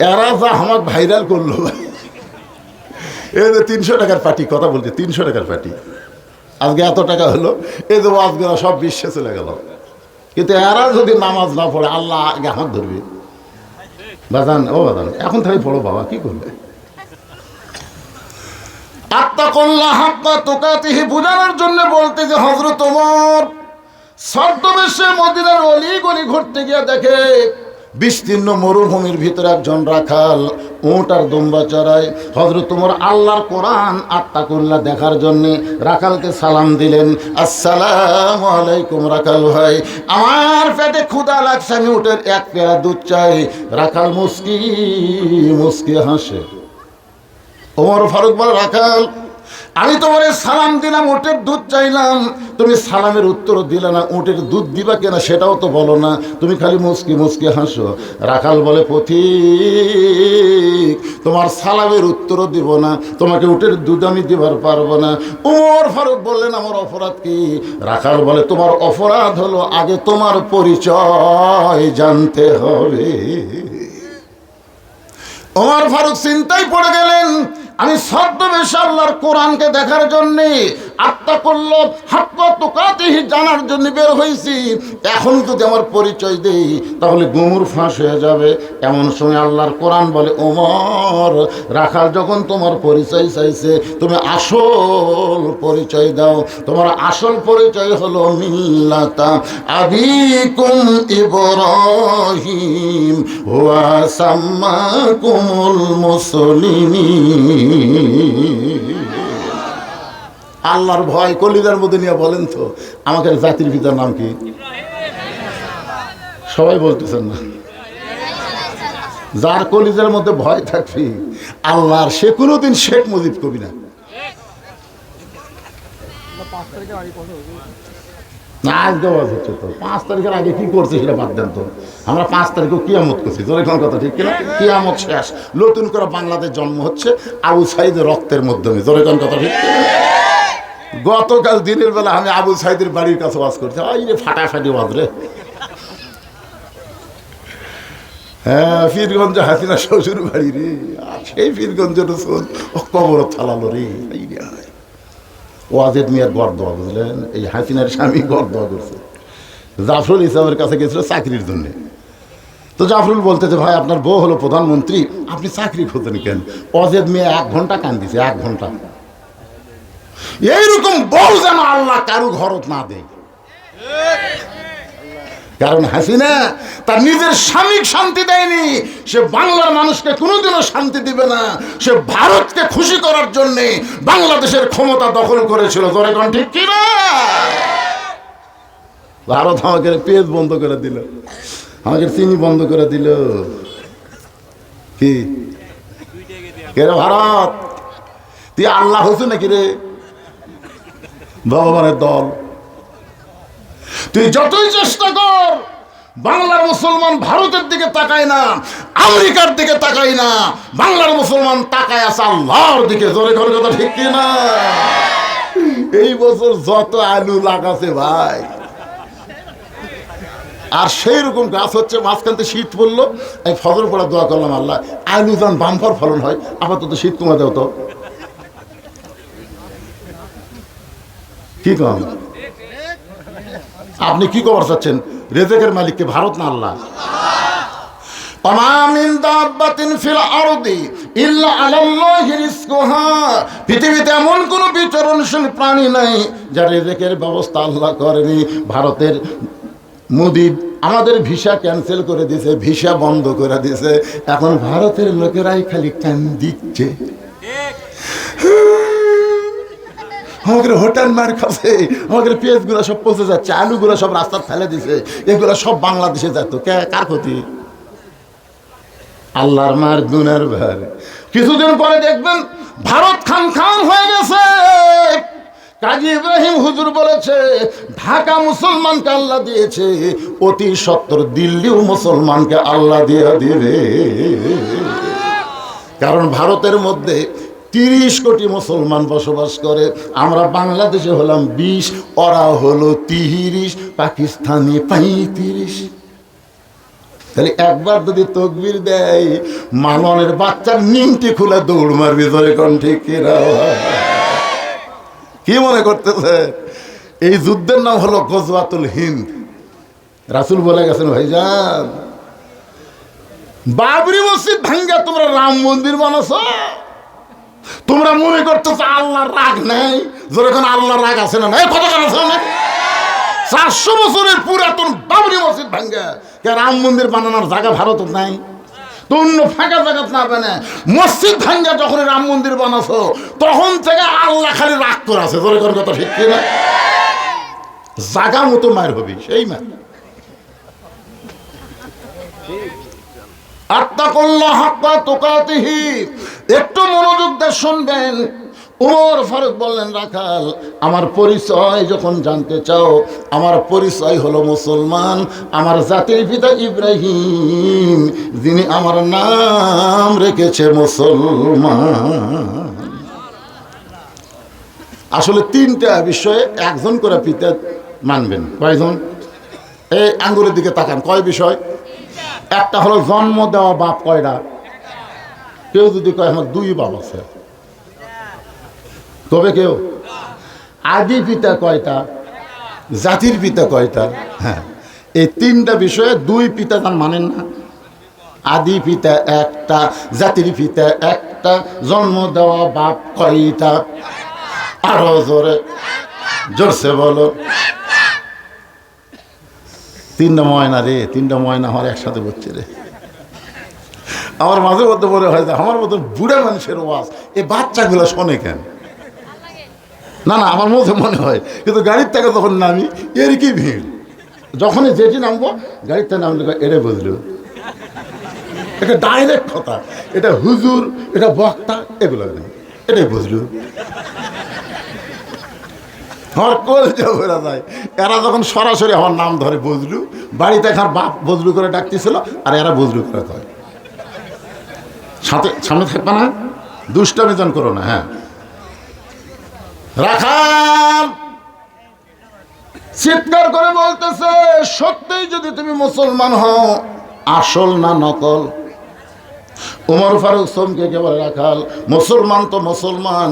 এরা যা আমার ভাইরাল করলো, এই যে 300 টাকার পার্টি, কথা বলতে 300 টাকার পার্টি, আজকে এত টাকা হলো, এই যে ওয়াজগুলো সব বিশ্বে চলে গেল। কিন্তু এরা যদি নামাজ না পড়ে, আল্লাহ আগে হাত ধরবে। বাজান ও বাজান, এখন থেকে পড়ো বাবা, কি করবে? আত্তাকুল্লাহ হাক্কা তুকাতিহি বুঝানোর জন্য বলতে যে হযরত ওমর ছদ্মবেশে মদিনার অলি গলি ঘুরতে গিয়ে দেখে বিস্তীর্ণ মরুভূমির ভিতরে একজন রাখাল উট আর দুম্বা চড়ায়। হযরত ওমর আল্লাহর কোরআন আত্তাকুল্লাহ দেখার জন্য রাখালকে সালাম দিলেন, আসসালামু আলাইকুম রাখাল ভাই, আমার পেটে ক্ষুধা লাগছে, আমি উটের 1 পেয়ালা দুধ চাই। রাখাল মুস্কি মুস্কি হাসে। ওমর ফারুক বলে, রাখাল আমি তোমার সালাম দিলাম, উটের দুধ চাইলাম, তুমি সালামের উত্তর দিলে না, উটের দুধ দিবা কেনা সেটাও তো বলো না, তুমি খালি মুস্কি মুস্কি হাসো। রাখাল বলে, পথিক তোমার সালামের উত্তরও দিব না, তোমাকে উটের দুধ আমি দিবার পারবো না। ওমর ফারুক বললেন, আমার অপরাধ কি? রাখাল বলে, তোমার অপরাধ হলো আগে তোমার পরিচয় জানতে হবে। ওমর ফারুক চিন্তায় পড়ে গেলেন, আমি ছদ্মবেশে আল্লাহর কোরআনকে দেখার জন্যে, আত্মাকুল্লাহ হাক্কা তুকাতিহি জানার জন্য বের হয়েছি। এখন যদি আমার পরিচয় দেই তাহলে গুমুর ফাঁস হয়ে যাবে। এমন সময় আল্লাহর কোরআন বলে, ওমর, রাখাল যখন তোমার পরিচয় চাইছে তুমি আসল পরিচয় দাও। তোমার আসল পরিচয় হলো মিল্লাতা আবিকুম ইব্রাহিম ওয়া সাম্মাকুমুল মুসলিমিন। আল্লাহর ভয় কলিজার মধ্যে নিয়ে বলেন তো, আমাকে জাতির পিতার নাম কি? সবাই বলতেছেন না। যার কলিজার মধ্যে ভয় থাকবে আল্লাহর, সে কোনোদিন শেখ মুজিব কবি না। আজ দেওয়া হচ্ছে তো 5 তারিখের আগে কি করছে সেটা বাদ দেন তো। আমরা 5 তারিখেও কিয়ামত করছি, তোর এখন কথা ঠিক কিনা? কিয়ামত শেষ, নতুন করে বাংলাদেশ জন্ম হচ্ছে আবু সাইদের রক্তের মাধ্যমে। তোর এখন কথা ঠিক কিনা? গতকাল দিনের বেলা আমি আবু সাইদের বাড়ির কাছে ওয়াজ করছি, ওই রে ফাটাফাটি ওয়াজ রে। হ্যাঁ, পীরগঞ্জ হাসিনা শ্বশুর বাড়ি রে, আর সেই পীরগঞ্জের কবর থালালো রে। ওয়াজেদ মিয়ার গড় দেওয়া, বুঝলেন? এই হাসিনার স্বামী গড় দেওয়া করছে। জাফরুল ইসলামের কাছে গেছিল চাকরির জন্য। তো জাফরুল বলতেছে, ভাই আপনার বউ হলো প্রধানমন্ত্রী, আপনি চাকরি খোঁজেন কেন? ওয়াজেদ মিয়া 1 ঘন্টা কান্দিছে, 1 ঘন্টা। এইরকম বউ যেন আল্লাহ কারু ঘরত না দেয়। কারণ হাসিনা তার নিজের স্বামীকে শান্তি দেয়নি, সে বাংলার মানুষকে কোনোদিনও শান্তি দিবে না। সে ভারতকে খুশি করার জন্যে বাংলাদেশের ক্ষমতা দখল করেছিল। জোরে কোন ঠিক কিনা? ভারত আমাকে পেঁয়াজ বন্ধ করে দিল, আমাকে চিনি বন্ধ করে দিল। কি কে রে ভারত, তুই আল্লাহ হইছ নাকি রে? ভগবানের দল। তুই যতই চেষ্টা কর, বাংলার মুসলমান ভারতের দিকে তাকায় না, আমেরিকার দিকে তাকায় না, বাংলার মুসলমান তাকায় আছে আল্লাহর দিকে। জোরে করে কথা ঠিক কিনা? এই বছর যত আলু লাগাছে ভাই, আর সেই রকম গাছ হচ্ছে। মাঝখানতে শীত পড়লো, আমি ফজর পড়া দোয়া করলাম, আল্লাহ আলু যান বাম্পার ফলন হয়, আপাতত শীত কমা দেও তো। কি কম? আপনি কি খবর চাচ্ছেন? রেজেকের মালিককে ভারত না আল্লাহ? পৃথিবীতে এমন কোন বিচরণশীল প্রাণী নাই যার রেজেকের ব্যবস্থা আল্লাহ করেনি। ভারতের মোদি আমাদের ভিসা ক্যান্সেল করে দিয়েছে, ভিসা বন্ধ করে দিয়েছে। এখন ভারতের লোকেরাই খালি কান দিচ্ছে। আমাদের হোটেল মার খাচ্ছে, আমাদের পেঁয়াজগুলো সব পচে যাচ্ছে, আলুগুলো সব রাস্তায় ফেলে দিছে, এগুলো সব বাংলাদেশে যেত। কার ক্ষতি? আল্লাহর মার গুনার ভার। কিছুদিন পরে দেখবেন ভারত খান খান হয়ে গেছে। কাজী ইব্রাহিম হুজুর বলেছে, ঢাকা মুসলমানকে আল্লাহ দিয়েছে, অতি সত্বর দিল্লিও মুসলমানকে আল্লাহ দিয়ে দিবে। কারণ ভারতের মধ্যে 30 কোটি মুসলমান বসবাস করে, আমরা বাংলাদেশে হলাম 20, ওরা হলো 30, পাকিস্তানি 35। তাহলে একবার যদি তকবীর দেয়, মাননের বাচ্চার নিমটি খুলে দৌড় মারবি। ধরে কোন ঠিক কিনা? কি মনে করতেছে? এই যুদ্ধের নাম হলো গজওয়াতুল হিন্দ। রাসূল বলে গেছেন, ভাইজান বাবরি মসজিদ ভাঙ্গা তোমরা রাম মন্দির বানাছো, তোমরা মনে করতেছো আল্লাহর রাগ নেই। যখন আল্লাহর রাগ আছে না, কত কেন আছে না? 400 বছরের পুরাতন বাবরি মসজিদ ভাঙ্গা রাম মন্দির বানানোর জায়গা ভারত নাই তো, অন্য ফাঁকা জায়গা না বানা মসজিদ ভাঙ্গা যখন রাম মন্দির বানাছো, তখন থেকে আল্লাহ খালি রাগ করে আছে। তোর কোন কথা ঠিক কিনা? জায়গা মতো মার হবি, সেই মার। আত্তাকুল্লাহ হাক্কা তুকাতিহি। একটু মনোযোগ দিয়ে শুনবেন। ওমর ফারুক বললেন, রাখাল আমার পরিচয় যখন জানতে চাও, আমার পরিচয় হলো মুসলমান। আমার জাতির পিতা ইব্রাহিম, যিনি আমার নাম রেখেছে মুসলমান। আসলে 3টা বিষয়ে একজন করে পিতা মানবেন। কয়জন? এই আঙ্গুলের দিকে তাকান, কয় বিষয়? একটা হলো জন্ম দেওয়া বাপ। কয়টা? কেউ যদি কয় আমার 2 বাপ আছে, তবে কেউ আদি পিতা কয়টা, জাতির পিতা কয়টা? হ্যাঁ, এই তিনটা বিষয়ে দুই পিতা তার মানেন না। আদি পিতা একটা, জাতির পিতা একটা, জন্ম দেওয়া বাপ কয়টা? আরো জোরে, জোরসে বলো। তিনটা ময়না রে, তিনটা ময়না আমার একসাথে বলছে রে। আমার মাঝে মধ্যে মনে হয় যে আমার মতো বুড়া মানুষের ওয়াজ এই বাচ্চাগুলো শোনে কেন? না না, আমার মধ্যে মনে হয়, কিন্তু গাড়ির থেকে যখন নামি এর কি ভিড়। যখনই যেটি নামবো গাড়ির থেকে নামলে এটা বুঝলো, এটা ডাইরেক্ট কথা, এটা হুজুর, এটা বক্তা, এগুলো এটাই বুঝলো। আমার কলজা ভরে যায়। এরা যখন সরাসরি আমার নাম ধরে বুঝলু, বাড়িতে এখন বাপ বজলু করে ডাকতেছিল আর এরা বজলু করে কয়। সামনে থাকবে না, দুষ্টামি জন করো না। হ্যাঁ, রাখাল চিৎকার করে বলতেছে, সত্যিই যদি তুমি মুসলমান হও, আসল না নকল? ওমর ফারুক চমকে একেবারে, রাখাল মুসলমান তো মুসলমান,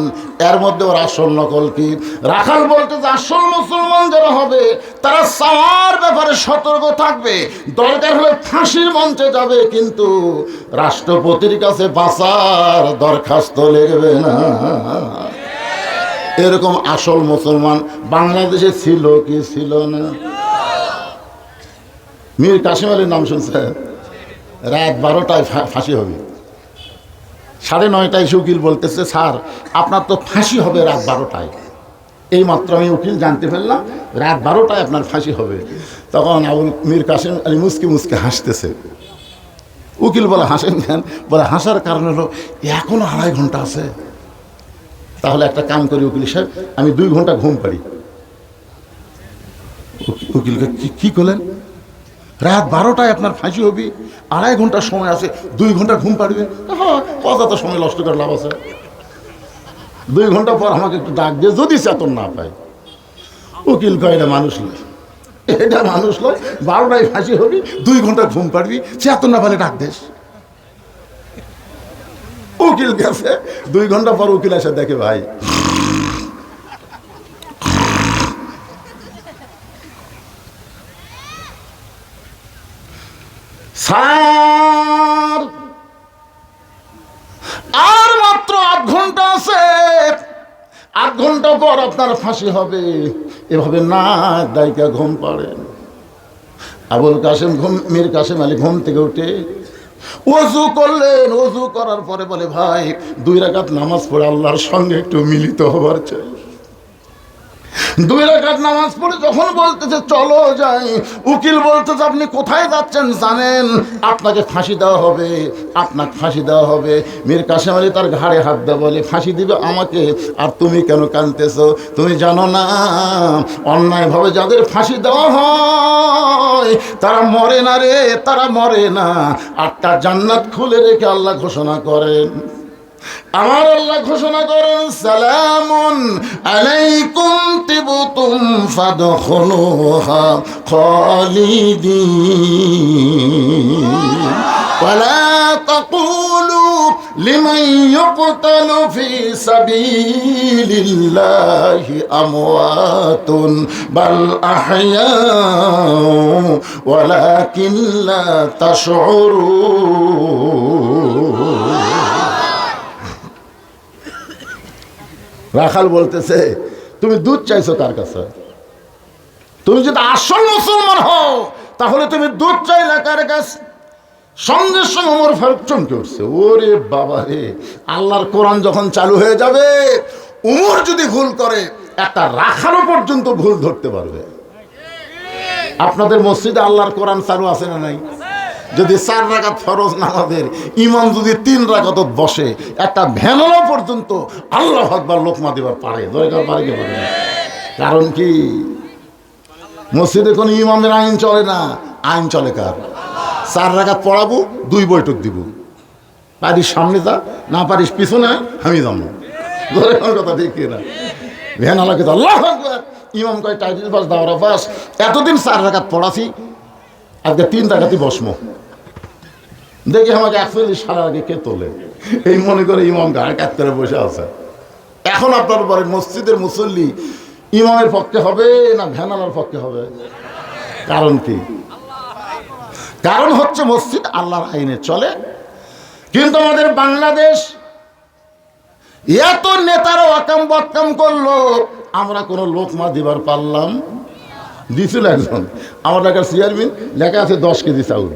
এর মধ্যে ওর আসল নকল কি? রাখাল বলতে যে আসল মুসলমান যারা হবে তারা চাওয়ার ব্যাপারে সতর্ক থাকবে, দরকার হলে ফাঁসির মঞ্চে যাবে, কিন্তু রাষ্ট্রপতির কাছে বাঁচার দরখাস্ত লিখবে না। এরকম আসল মুসলমান বাংলাদেশে ছিল কি ছিল না? মীর কাসেম আলীর নাম শুনছে? রাত 12টায় ফাঁসি হবে, 9:30 উকিল বলতেছে, স্যার আপনার তো ফাঁসি হবে রাত 12টায়। এই মাত্র আমি উকিল জানতে পারলাম রাত 12টায় আপনার ফাঁসি হবে। তখন মীর কাসেম আলী মুসকি মুসকি হাসতেছে। উকিল বলে, হাসেন কেন? বলে, হাসার কারণ হলো এখনো 2.5 ঘন্টা আছে। তাহলে একটা কাম করি উকিল সাহেব, আমি 2 ঘন্টা ঘুম পারি। উকিলকে কি করলেন? রাত 12টায় আপনার ফাঁসি হবি, 2.5 ঘন্টার সময় আছে, 2 ঘন্টা ঘুম পাড়বে? হ্যাঁ, অযথা সময় নষ্ট করে লাভ আছে। 2 ঘন্টা পর আমাকে একটু ডাক দিয়ে যদি চেতন না পায়। উকিল কয়, এটা মানুষ নয়, এটা মানুষ নয়, 12টায় ফাঁসি হবি, 2 ঘন্টা ঘুম পাড়বি, চেতন না পারে ডাক দেশ। উকিল গেছে, 2 ঘন্টা পর উকিল এসে দেখে, ভাই স্যার আর মাত্র 8 ঘন্টা আছে, 8 ঘন্টা পর আপনার ফাঁসি হবে। এভাবে না দায়িকা ঘুম পাড়েন। মীর কাসেম আলী ঘুম থেকে উঠে ওযু করলেন। ওযু করার পরে বলে, ভাই 2 রাকাত নামাজ পড়ে আল্লাহর সঙ্গে একটু মিলিত হবার চাই। 2 রাকাত নামাজ পড়ে যখন বলতেছে চলো যাই, উকিল বলতেছে, আপনি কোথায় যাচ্ছেন জানেন? আপনাকে ফাঁসি দেওয়া হবে, আপনাকে ফাঁসি দেওয়া হবে। মীর কাসেম আলী তার ঘাড়ে হাত দেয়, বলে, ফাঁসি দিবে আমাকে, আর তুমি কেন কাঁদতেছো? তুমি জানো না অন্যায়ভাবে যাদের ফাঁসি দেওয়া হয় তারা মরে না রে, তারা মরে না। 8টা জান্নাত খুলে রেখে আল্লাহ ঘোষণা করেন, আমার আল্লাহ ঘোষণা করেন, সালামুন আলাইকুম তিবতুম ফাদখুলুহা খালিদিন ওয়ালা তাকুলু লিমান ইউকতালু ফি সাবিলিল্লাহি আমওয়াতুন বাল আহইয়াউ ওয়ালাকিন লা তাশউরুন। রাখাল বলতেছে, তুমি দুধ চাইছো কার কাছে? তুমি যদি আসল মুসলমান হও তাহলে তুমি দুধ চাইলে কার কাছে? সঙ্গে সঙ্গে ওমর ফারুক চমকে উঠছে, ওরে বাবা রে, আল্লাহর কোরআন যখন চালু হয়ে যাবে, ওমর যদি ভুল করে একটা রাখালও পর্যন্ত ভুল ধরতে পারবে। আপনাদের মসজিদে আল্লাহর কোরআন চালু আছে না নাই? যদি 4 রাকাত ফরজ নামাজের ইমাম যদি 3 রাকাত বসে, একটা ভ্যানও পর্যন্ত আল্লাহু আকবার লোকমা দিবার পারে, দরকার পারে কি পারে? কারণ কি, মসজিদে কোনো ইমামের আইন চলে না, আইন চলে কার? 4 রাকাত পড়াবো, 2 বৈঠক দিব, পারিস সামনে যা, না পারিস পিছনে আমি যাবো। দরকার কথা ঠিক না? ভ্যান আলাকে তো আল্লাহু আকবার, ইমাম কয় টাইটেল পাস, দাওরা পাস, এতদিন 4 রাকাত পড়াছি, আজকে 3 রাকাতই বসমো, দেখি আমাকে 41 সালের আগে কে তোলে। এই মনে করে ইমাম ঘাড় কাত করে বসে আছে। এখন আপনার বলেন মসজিদের মুসল্লি ইমামের পক্ষে হবে না ভ্যানালার পক্ষে হবে? কারণ কি? কারণ হচ্ছে মসজিদ আল্লাহর আইনে চলে, কিন্তু আমাদের বাংলাদেশ এত নেতারা অকাম বকাম করলো, আমরা কোনো লোকমা দিবার পারলাম? দিছিল একজন আমার লেখার চেয়ারম্যান, লেখা আছে 10 কেজি চাউল,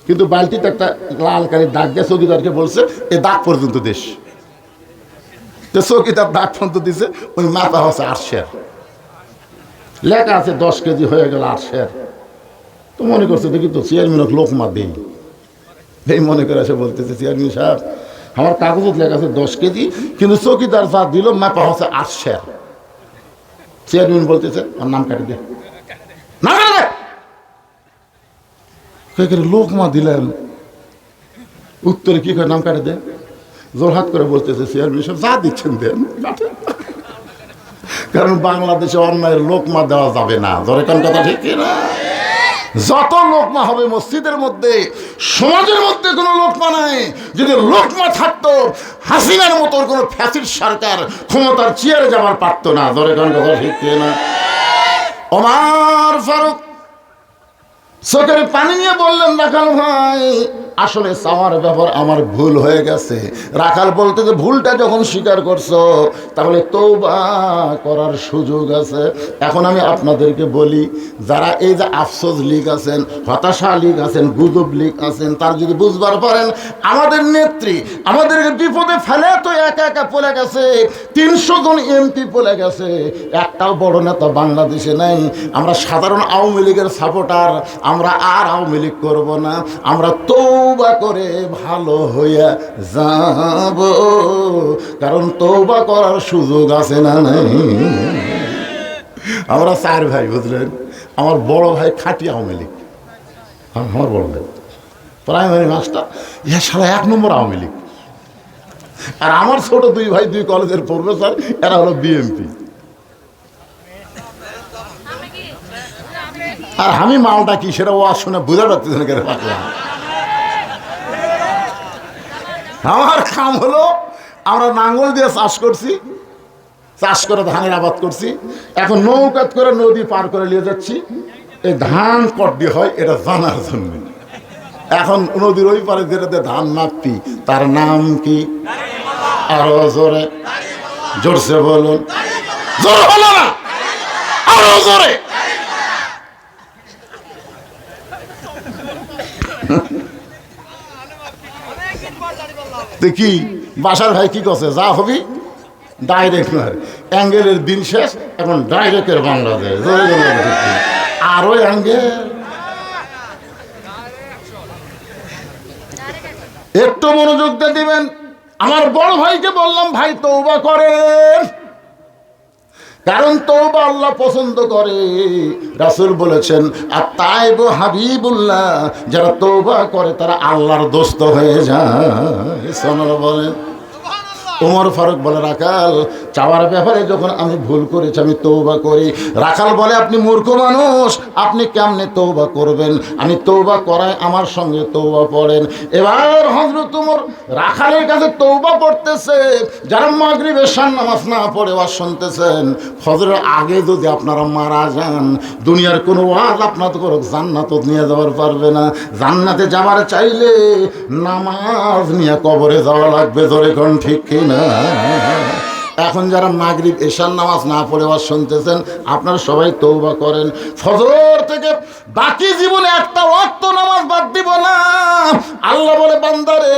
কিন্তু বালতিতে একটা লাল কালির দাগ দিয়ে চৌকিদারকে বলছে এ দাগ পর্যন্ত দেশ, তো চৌকিদার দাগ পর্যন্ত দিছে, ওই মাথা হচ্ছে 8 সের, লেখা আছে 10 কেজি হয়ে গেল 8 সের। তো মনে করছে দেখি তো চেয়ারম্যান লোকমা দেই, এই মনে করে এসে বলতেছে চেয়ারম্যান সাহেব আমার কাগজত লেখা আছে 10 কেজি, কিন্তু চৌকিদার যা দিল মাপা হচ্ছে 8 সের। চেয়ারম্যান বলতেছে আমার নাম কাটি দে, না লোকমা দিলেন, উত্তরে কি করে নাম কাটে দেন, জোরহাত করে বলতেছে চেয়ারম্যান সাহেব যা দিচ্ছেন দেন, কারণ বাংলাদেশে অন্যায়ের লোকমা দেওয়া যাবে না। ধরে কোন কথা ঠিক না? যত লোকমা হবে মসজিদের মধ্যে, সমাজের মধ্যে কোনো লোকমা নাই। যদি লোকমা থাকতো হাসিনার মতো কোনো ফ্যাসিস্ট সরকার ক্ষমতার চেয়ারে যাবার পারতো না। ধরে কোন কথা ঠিক না? ওমর ফারুক চোখের পানি নিয়ে বললেন রাখাল ভাই আসলে চাওয়ার ব্যাপার আমার ভুল হয়ে গেছে। রাখাল বলতে যে ভুলটা যখন স্বীকার করছো তাহলে তওবা করার সুযোগ আছে। এখন আমি আপনাদেরকে বলি, যারা এই যে আফসোস লীগ আছেন, হতাশা লীগ আছেন, গুজব লীগ আছেন, তার যদি বুঝবার পারেন আমাদের নেত্রী আমাদেরকে বিপদে ফেলে তো একা একা পড়ে গেছে, 300 জন এমপি পড়ে গেছে, একটাও বড় নেতা বাংলাদেশে নাই। আমরা সাধারণ আওয়ামী লীগের সাপোর্টার, আমরা আর আওয়ামী লীগ করবো না, আমরা তওবা করে ভালো হইয়া যাব, কারণ তওবা করার সুযোগ আছে না নাই। আমরা 4 ভাই, বুঝলেন? আমার বড় ভাই খাঁটি আওয়ামী লীগ, আমার বড় ভাই প্রাইমারি মাস্টার, ইহা সারা 1 নম্বর আওয়ামী লীগ। আর আমার ছোট 2 ভাই 2 কলেজের প্রফেসর, এরা হলো বিএমপি। আর আমি মালটা কি সেটা ও শুনে বুঝা পারতেছে না, কেন পারলাম। আমার কাম হলো আমরা নাঙ্গল দিয়ে চাষ করছি, চাষ করে ধানের আবাদ করছি, এখন নৌকাত করে নদী পার করে নিয়ে যাচ্ছি, এই ধান কট দিয়ে হয় এটা জানার জন্য। এখন নদীর ওই পারে যেটাতে ধান মাপি তার নাম কি? আরো জোরে, জোরসে বলুন, জোর হলো না, আরো জোরে। দেখি বাসার ভাই কি করছে, যা হবি ডাইরেক্ট নয়, অ্যাঙ্গেলের দিন শেষ, এখন ডাইরেক্টের বাংলাদেশ, আরো অ্যাঙ্গেল। একটু মনোযোগ দিয়ে দিবেন। আমার বড় ভাইকে বললাম ভাই তওবা করেন, কারণ তওবা আল্লাহ পছন্দ করে। রাসূল বলেছেন আত-তাইবু হাবিবুল্লাহ, যারা তওবা করে তারা আল্লাহর দোস্ত হয়ে যায়। সুবহানাল্লাহ বলেন। ওমর ফারুক বলে রাখাল চাওয়ার ব্যাপারে যখন আমি ভুল করেছি আমি তওবা করি। রাখাল বলে আপনি মূর্খ মানুষ, আপনি কেমনে তওবা করবেন? আমি তওবা করাই আমার সঙ্গে তওবা পড়েন। এবার হযরত ওমর রাখালের কাছে তওবা পড়তেছে। যারা মাগরিব এশার নামাজ না পড়ে ওয়াজ শুনতেছেন, ফজরের আগে যদি আপনারা মারা যান, দুনিয়ার কোনো ওয়াজ আপনাদের করে জান্নাত নিয়ে যাওয়ার পারবে না। জান্নাতে যাওয়ার চাইলে নামাজ নিয়ে কবরে যাওয়া লাগবে। ধরে কোন ঠিক কিনা? এখন যারা মাগরিব এশার নামাজ না পড়ে ওয়াজ শুনতেছেন, আপনারা সবাই তওবা করেন। ফজর থেকে বাকি জীবনে একটা ওয়াক্ত নামাজ বাদ দিব না। আল্লাহ বলে বান্দারে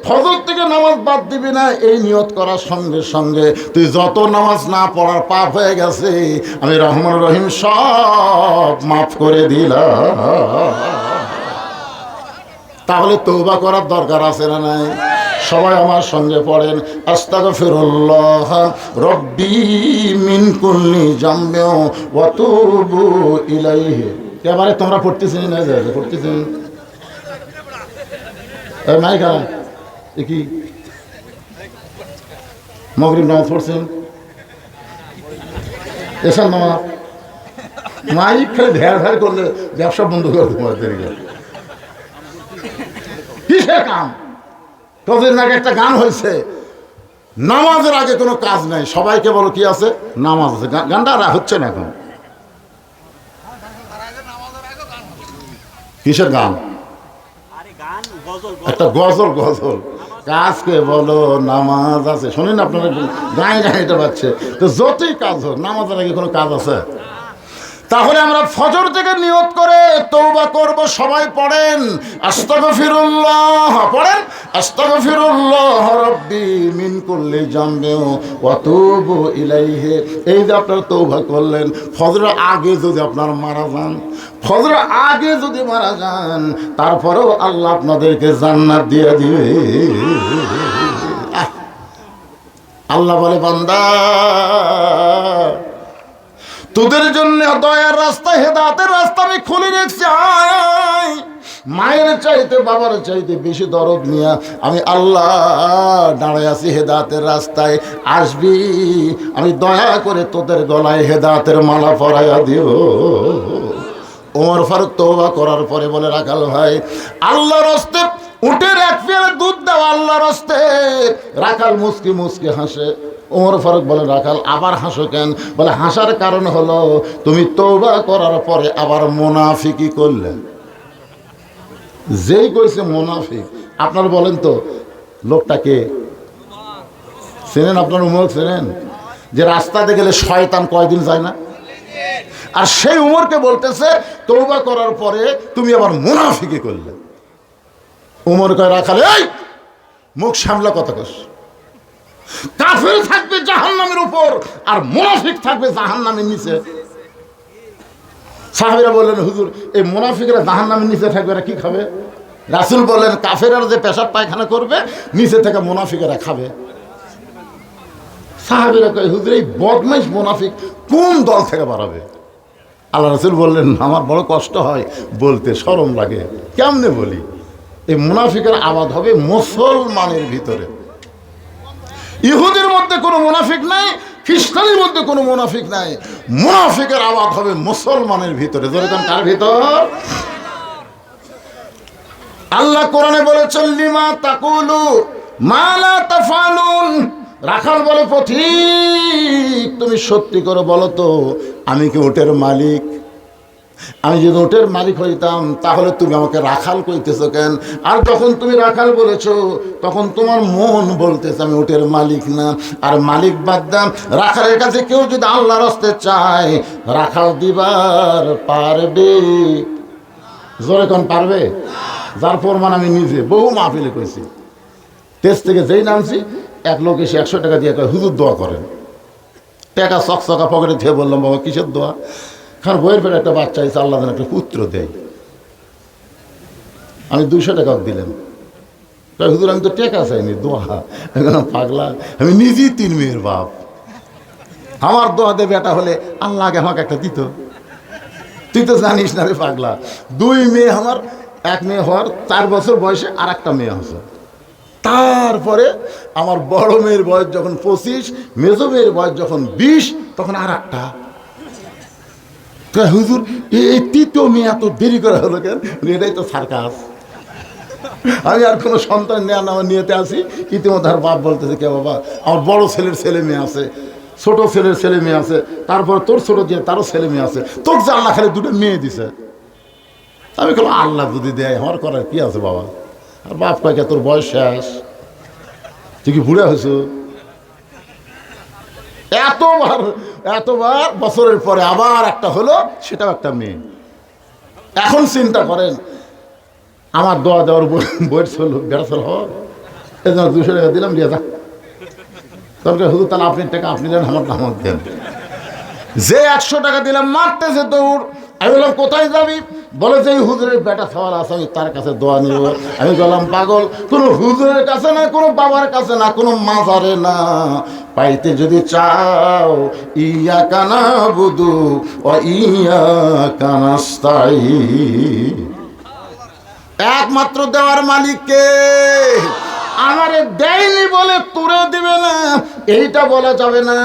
ফজর থেকে নামাজ বাদ দিবি না, এই নিয়ত করার সঙ্গে সঙ্গে তুই যত নামাজ না পড়ার পাপ হয়ে গেছে আমি রহমান রহিম সব মাফ করে দিলাম। তাহলে তওবা করার দরকার আছে না নাই? সবাই আমার সঙ্গে পড়েন আস্তাগফিরুল্লাহ রব্বি মিন কুল্লি জামবি ওয়া তুবু ইলাইহি। এবারে তোমরা পড়তেছেন না? পড়তেছেন? এই মাইকা কি মাগরিব নামাজ পড়ছেন? এশার নামাজ মাইক খেলে ঢের ঢের করলে ব্যবসা বন্ধ করে তোমাদের কিসের কাম? তোদের নাকি একটা গান হয়েছে, নামাজের আগে কোনো কাজ নাই, সবাইকে বলো কি আছে, নামাজ আছে। গানটা হচ্ছে না এখন, কিসের গান? একটা গজল, গজল। কাজকে বলো নামাজ আছে, শোনেন আপনারা গায়ে গাইতে পারছে। তো যতই কাজ হোক, নামাজের আগে কোনো কাজ আছে? তাহলে আমরা ফজর থেকে নিয়ত করে তওবা করব। সবাই পড়েন আস্তাগফিরুল্লাহ, পড়েন আস্তাগফিরুল্লাহ রাব্বি মিন কুল্লি যামবি ওয়া তুবু ইলাইহি। এই যে আপনারা তওবা করলেন, ফজরের আগে যদি আপনারা মারা যান, ফজরের আগে যদি মারা যান, তারপরেও আল্লাহ আপনাদেরকে জান্নাত দিয়ে দিবে। আল্লাহ বলে, বান্দা তোদের জন্য দয়ার রাস্তা, হেদায়েতের রাস্তা আমি খুলে রেখেছি। আয়, মায়ের চাইতে বাবার চাইতে বেশি দরদ নিয়া আমি আল্লাহ দাঁড়ায় আছি হেদায়েতের রাস্তায়। আসবি, আমি দয়া করে তোদের গলায় হেদায়েতের মালা পরাইয়া দিও। ওমর ফারুক তওবা করার পরে বলে, রাখাল ভাই, আল্লাহর রাস্তে উটের এক পেয়ালা দুধ দাও আল্লাহর রাস্তে। রাখাল মুস্কি মুস্কি হাসে। ওমর ফারুক বলে, রাখাল আবার হাসো কেন? বলে, হাসার কারণ হলো তুমি তওবা করার পরে আবার মুনাফিকি করলে। যেই কইছে মুনাফিক, আপনার বলেন তো লোকটাকে চেনেন? আপনার উমর চেনেন? যে রাস্তাতে গেলে শয়তান কয়দিন যায় না? আর সেই উমরকে বলতেছে তওবা করার পরে তুমি আবার মুনাফিকি করলে। উমর কয়, রাখাল এই মুখ সামলা কথা কস। কাফের থাকবে জাহান্নামের উপর আর মুনাফিক থাকবে জাহান্নামের নিচে। সাহাবীরা বললেন, হুজুর এই মুনাফিকরা জাহান্নামের নিচে থাকবে, এরা কি খাবে? রাসূল বললেন, কাফেররা যে পেশাব পায়খানা করবে নিচে থেকে মুনাফিকেরা খাবে। সাহাবীরা কয়, হুজুর এই বদমাইশ মুনাফিক কোন দল থেকে বাড়াবে? আল্লাহ রাসূল বললেন, আমার বড় কষ্ট হয় বলতে, শরম লাগে। কেমনে বলি? এই মুনাফিকের আবাদ হবে মুসলমানের ভিতরে। ইহুদের মধ্যে কোনো মুনাফিক নাই, খ্রিস্টানের মধ্যে কোনো মুনাফিক নাই। মুনাফিকের আবাদ হবে মুসলমানের ভিতরে। যেরকম কার ভিতর? আল্লাহ কোরআনে বলেছেন, লিমা তাকুলু মা লা তাফালুন। রাখাল বলে, পথিক তুমি সত্যি করে বলো তো, আমি কি উটের মালিক? আমি যদি উটের মালিক হইতাম তাহলে তুমি আমাকে রাখাল কইতেছো কেন? আর যখন তুমি রাখাল বলেছো তখন তোমার মন বলতেছে আমি উটের মালিক না। আর মালিক বাদ দাম, রাখালের কাছে কেউ যদি আল্লাহর রাস্তে চায়, রাখাল দিবার পারবে? জোরে কোন পারবে? যার প্রমাণ আমি নিজে বহু মাহফিলে কইছি। দেশ থেকে যেই নামছি, এক লোক এসে 100 টাকা দিয়ে কয়, হুজুর দোয়া করেন। টাকা চকচকা পকেটে থেকে বললাম, বাবা কিসের দোয়া? কারণ বইয়ের পরে একটা বাচ্চা এসে আল্লাহ যেন একটা পুত্র দেয়। আমি 200 টাকা দিলাম। হুজুর আমি তো টাকা চাইনি, দোয়া। এখন পাগলা, আমি নিজেই 3 মেয়ের বাপ, আমার দোয়া দেবে এটা হলে আল্লাহ আগে আমাকে একটা দিত। তুই তো জানিস না রে পাগলা, 2 মেয়ে আমার, 1 মেয়ে হওয়ার 4 বছর বয়সে আর একটা মেয়ে হচ্ছে। তারপরে আমার বড় মেয়ের বয়স যখন 25, মেজো মেয়ের বয়স যখন 20, তখন আর একটা। হুজুর এই 3য় মেয়ে এত দেরি করা হলো কেন? এটাই তো সার্কাস। আমি আর কোনো সন্তান নেওয়া নেওয়া নিয়েতে আসি। ইতিমধ্যে আর বাপ বলতেছে, কে বাবা আমার বড় ছেলের ছেলে মেয়ে আছে, ছোট ছেলের ছেলে মেয়ে আছে, তারপর তোর ছোট দিয়ে তারও ছেলে মেয়ে আছে, তোর যে আল্লাহ খালি 2টা মেয়ে দিছে। আমি বললাম, আল্লাহ যদি দেয় আমার করার কি আছে বাবা? আর বাপ কয়, তোর বয়স শেষ, তুই কি বুড়া হয়েছ? এতবার বছরের পরে আবার একটা হলো, সেটাও একটা মেয়ে। এখন চিন্তা করেন, আমার দোয়া দেওয়ার বইয়ের চল বেড়া চল হওয়ার, এই জন্য 200 টাকা দিলাম, দিয়ে যা। তবে হুজুর তাহলে আপনি টাকা আপনি দেন, আমার নামাজ দেন। যে 100 টাকা দিলাম মারতেছে দৌড়। আমি বললাম, কোথায় যাবি? বলে যে হুজুরের বেটা সওয়াল আছে, আমি তার কাছে দোয়া নিব। আমি বললাম, পাগল, কোনো হুজুরের কাছে না, কোনো বাবার কাছে না, কোনো মাজারে না। পাইতে যদি চাও ইয়াকা নাবুদু ওয়া ইয়াকা নাস্তাঈন, একমাত্র দেওয়ার মালিককে, আমারে দেয়নি বলে তুলে দিবে না, এইটা বলা যাবে না।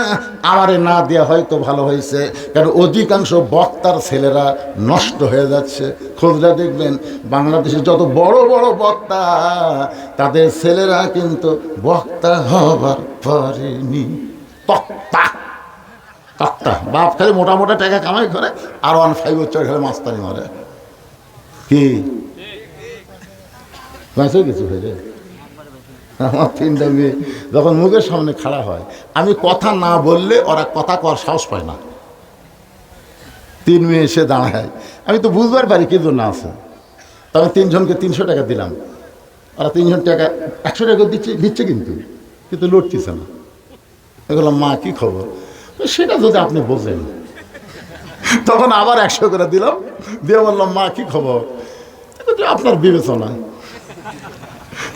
আমারে না দেয়া হয়তো ভালো হয়েছে, কারণ অধিকাংশ বক্তার ছেলেরা নষ্ট হয়ে যাচ্ছে। খোঁজরা দেখবেন বাংলাদেশে যত বড় বড় বক্তা, তাদের ছেলেরা কিন্তু বক্তা হবার পারেনি। তক্তা তক্তা, বাপ খালি মোটা মোটা টাকা কামাই করে, আর 1.5 বছর খালি মাস্তানি মারে। কি কিছু হয়ে যায়? আমার 3টা মেয়ে যখন মুখের সামনে খাড়া হয়, আমি কথা না বললে ওরা কথা কর সাহস পায় না। 3 মেয়ে এসে দাঁড়ায়, আমি তো বুঝবার পারি কি জন্য আছে। তবে 3 জনকে 300 টাকা দিলাম, ওরা 3 জন টাকা 100 টাকা দিচ্ছে কিন্তু লড়তেছে না। বললাম মা কি খবর, সেটা যদি আপনি বোঝেন। তখন আবার 100 করে দিলাম, দিয়ে বললাম মা কি খবর, আপনার বিবেচনা।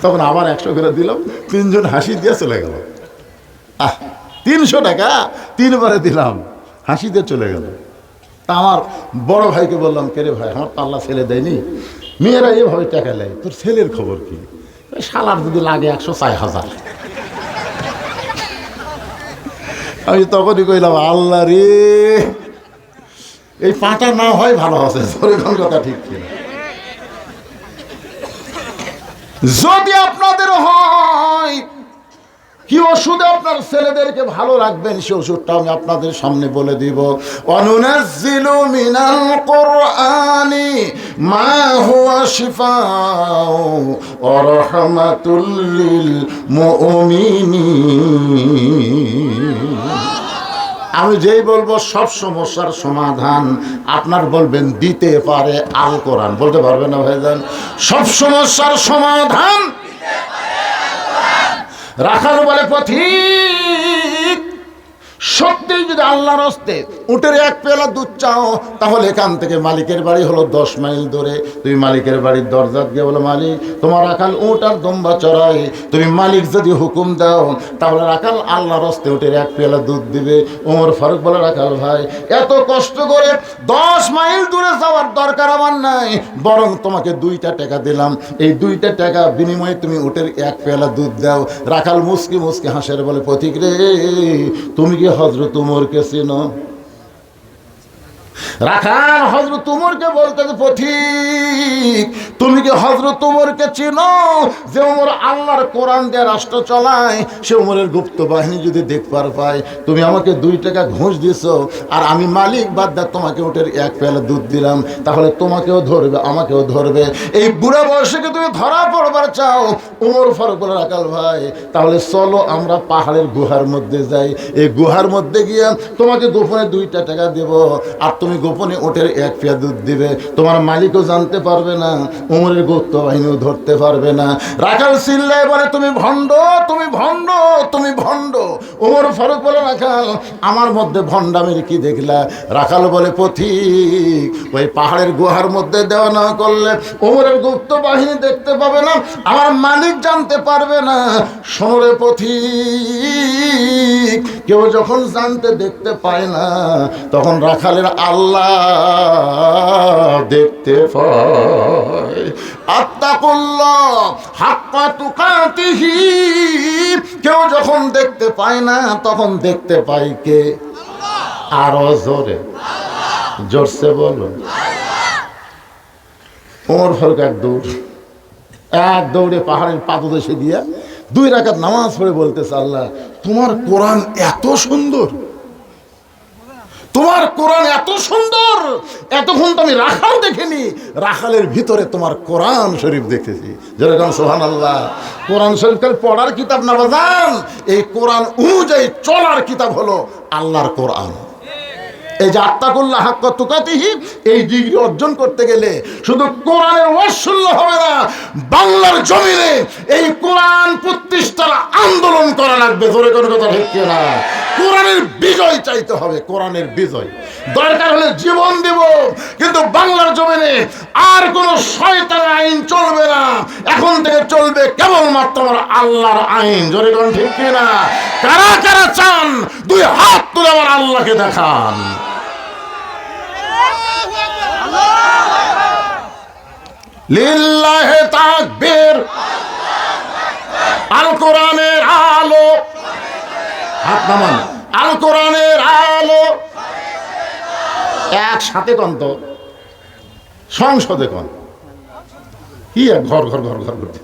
তখন আবার 100 করে দিলাম, 3 জন হাসি দিয়ে চলে গেল। 300 টাকা 3 বারে দিলাম, হাসি দিয়ে চলে গেল। তা আমার বড় ভাইকে বললাম, কে রে ভাই, আমার পাল্লা ছেলে দেয়নি, মেয়েরা এভাবে টাকা নেয়, তোর ছেলের খবর কি? শালার যদি লাগে 100 4,000। আমি তখনই কইলাম, আল্লাহ রে, এই পাটা না হয় ভালো আছে। কথা ঠিক ছিল। যদি আপনাদের হয় কি ওষুধে আপনার ছেলেদেরকে ভালো রাখবেন, সে ওষুধটা আমি আপনাদের সামনে বলে দিব। অনুনাজ্জিলু মিনাল কুরআনি মা হুয়া শিফাউ ওয়া রাহমাতুল লিল মুমিনিন। আমি যেই বলবো সব সমস্যার সমাধান আপনার বলবেন দিতে পারে আল কোরআন। বলতে পারবেন না ভাইজান? সব সমস্যার সমাধান রাখাল বলে পথিক, সত্যি যদি আল্লাহর হস্তে উটের 1 পেয়ালা দুধ চাও, তাহলে এখান থেকে মালিকের বাড়ি হলো 10 মাইল দূরে। তুমি মালিকের বাড়ির দরজা গিয়ে বলো, মালিক তোমার রাখাল উট আর দম্বা চড়ায়, তুমি মালিক যদি হুকুম দাও তাহলে রাখাল আল্লাহর হস্তে উটের 1 পেয়ালা দুধ দিবে। ওমর ফারুক বলে, রাখাল ভাই এত কষ্ট করে 10 মাইল দূরে যাওয়ার দরকার আমার নাই, বরং তোমাকে 2টা টাকা দিলাম, এই 2টা টাকা বিনিময়ে তুমি উটের 1 পেয়ালা দুধ দাও। রাখাল মুসকি মুসকি হাসের বলে, পথিক রে, তুমি কি হযরত উমরকে চিনো? রাখাল হযরত উমরকে বলতে, পথিক তুমি কি হযরত উমরকে চিনো, যে উমর আল্লাহর কোরআন দিয়ে রাষ্ট্র চালায়? সে উমরের গুপ্ত বাহিনী যদি দেখবার পায় তুমি আমাকে 2 টাকা ঘুষ দিছো, আর আমি মালিক বাদ দা তোমাকে ওটের 1 পেয়ালা দুধ দিলাম, তাহলে তোমাকেও ধরবে আমাকেও ধরবে। এই বুড়া বয়সে কি তুমি ধরা পড়বার চাও? উমর ফারুক বলে, রাখাল ভাই তাহলে চলো আমরা পাহাড়ের গুহার মধ্যে যাই, এই গুহার মধ্যে গিয়ে তোমাকে গোপনে 2টা টাকা দেব, আর তুমি গোপনে ওটের 1 পেয়ালা দুধ দিবে। তোমার মালিকও জানতে পারবে না, উমরের গুপ্ত বাহিনীও ধরতে পারবে না। রাখাল চিল্লায় বলে, তুমি ভণ্ড, তুমি ভণ্ড, তুমি ভণ্ড। উমর ফারুক বলে, রাখাল আমার মধ্যে ভণ্ডামের কি দেখলা? রাখাল বলে, পথিক ওই পাহাড়ের গুহার মধ্যে দেওয়া না করলে উমরের গুপ্ত বাহিনী দেখতে পাবে না, আমার মালিক জানতে পারবে না। শোনরে পথিক, কেউ যখন জানতে দেখতে পায় না, তখন রাখালের আল্লাহ দেখতে পায়। আত্তাকুল্লাহ হাক্কা তুকাতিহি, কেউ যখন দেখতে পায় না, তখন দেখতে পায় কে? আরো জোরে, জোরসে বলো। ওমর ফারুক এক দৌড়ে পাহাড়ের পাদদেশে গিয়া 2 রাকাত নামাজ পড়ে বলতেছে, আল্লাহ তোমার কোরআন এত সুন্দর, তোমার কোরআন এত সুন্দর, এতক্ষণ তো আমি রাখাল দেখিনি, রাখালের ভিতরে তোমার কোরআন শরীফ দেখেছি। যেরকম সুবহানাল্লাহ। কোরআন শরীফ কাল পড়ার কিতাব না বাজান, এই কোরআন অনুযায়ী চলার কিতাব হলো আল্লাহর কোরআন। এই যে আত্তাকুল্লাহ হাক্কা তুকাতিহি, এই ডিগ্রি অর্জন করতে গেলে শুধু কোরআনের ওয়াসল্য হবে না, বাংলার জমিনে এই কোরআন প্রতিষ্ঠার আন্দোলন করা লাগবে। জোরে কোনো কথা ঠিক না? কোরআনের বিজয় চাইতে হবে, কোরআনের বিজয়। দরকার হলে জীবন দেব, কিন্তু বাংলার জমিনে আর কোন শয়তানের আইন চলবে না। এখন থেকে চলবে কেবলমাত্র আমার আল্লাহর আইন। জোরে কোন ঠিক না? কারা কারা চান 2 হাত তুলে আমার আল্লাহকে দেখান। লিল্লাহি তাকবীর। আল কোরআনের আলো, হাত নামান, আল কোরআনের আলো। একসাথে কন তো, সংসদে কন। কি এক ঘর ঘর ঘর ঘর করছে।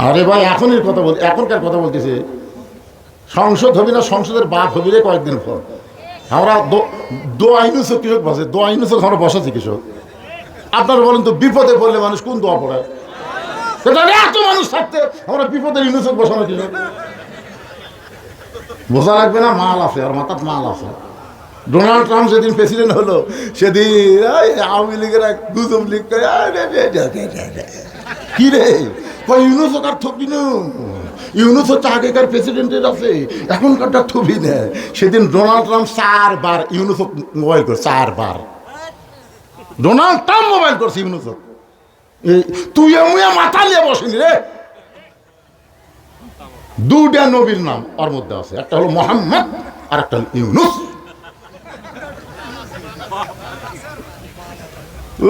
আরে ভাই এখনের কথা বল, এখনকার কথা বলতেছে। সংসদ হবি না সংসদের বাপ হবি রে কয়েকদিন পর। আমরা দোয়া ইউনুস কৃষক বসে, দোয়া ইউনুস আমরা বসাচ্ছি কৃষক। আপনারা বলেন তো বিপদে পড়লে মানুষ কোন দোয়া পড়ায়? এত মানুষ থাকতে আমরা বিপদের ইউনুস বসানো কৃষক। বোঝা লাগবে না, মাল আছে আর মাথার মাল আছে। ডোনাল্ড ট্রাম্প যেদিন প্রেসিডেন্ট হলো সেদিন আওয়ামী লীগের এক গুজব লিগ করে কি রে ইউনুস কার থপি না, ইউনুস হচ্ছে আগেকার প্রেসিডেন্টের আছে, এখনকারটা থবি না। সেদিন ডোনাল্ড ট্রাম্প 4 বার ইউনুস মোবাইল করে, 4 বার ডোনাল্ড ট্রাম্প মোবাইল করছে ইউনুস। তুই মাথা নিয়ে বসিনি রে। দুটা নবীর নাম ওর মধ্যে আছে, একটা হলো মোহাম্মদ আর একটা হলো ইউনুস।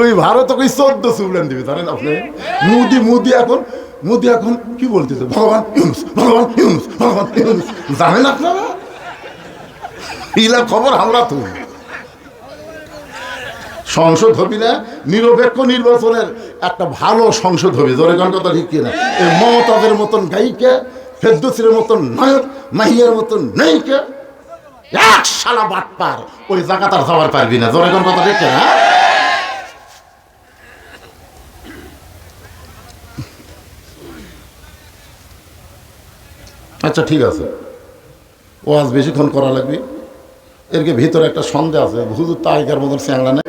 ওই ভারত ওই 14 সুবলেন দিবি জানেন আপনি। মোদি এখন কি বলতেছে, ভগবান ইউনুস, ভগবান ইউনুস, ভগবান ইউনুস। জানেন আপনারা ইলা খবর আমরা তো। সংসদ হবি না, নিরপেক্ষ নির্বাচনের একটা ভালো সংসদ হবে। জোরে গান কথা ঠিক কিনা? এই মমতাজের মতন গায়িকা, ফেরদৌসীর মতন নায়ক, মাহিয়ার মতন নায়িকা, এক শালা বাটপার, ওই জায়গা তার যাওয়ার পারবি না। জোরে গান কথা ঠিক কিনা? আচ্ছা ঠিক আছে, ও আজ বেশিক্ষণ করা লাগবে। এরকে ভিতরে একটা সন্দেহ আছে, হুজুর তাইকার মতন চ্যাংলা নেই।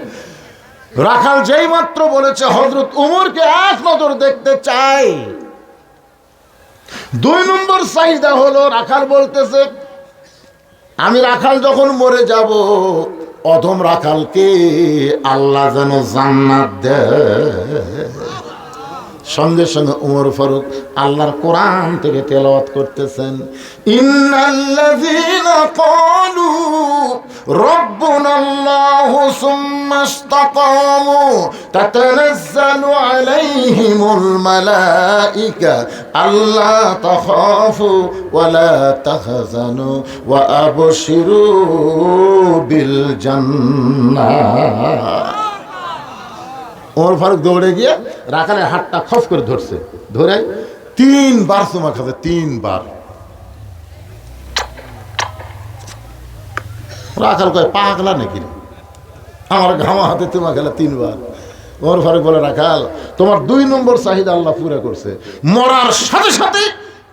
রাখাল যেই মাত্র বলেছে হযরত উমরকে এক নজর দেখতে চাই, 2 নম্বর চাহিদা হলো রাখাল বলতেছে আমি রাখাল যখন মরে যাব অধম রাখালকে আল্লাহ যেন জান্নাত দেয়। সঙ্গে সঙ্গে উমর ফারুক আল্লাহর কোরআন থেকে তেলাওয়াত করতেছেন, ইন্নাল্লাযীনা ক্বালু রাব্বুনাল্লাহু সুম্মা ইসতাকামু তাতানাজ্জালু আলাইহিমুল মালায়েকা আল্লা তাখাফু ওয়া লা তাহজানু ওয়া আবশিরু বিল জান্নাহ। ওমর ফারুক দৌড়ে গিয়ে রাখালের হাতটা খস করে ধরছে, ধরে 3 বার চুমা খাচ্ছে, 3 বার। রাখাল কয় পাগলা নাকি, আমার ঘামা হাতে চুমা খেলা 3 বার। ওমর ফারুক বলে রাখাল তোমার 2 নম্বর চাহিদা আল্লাহ পুরা করছে, মরার সাথে সাথে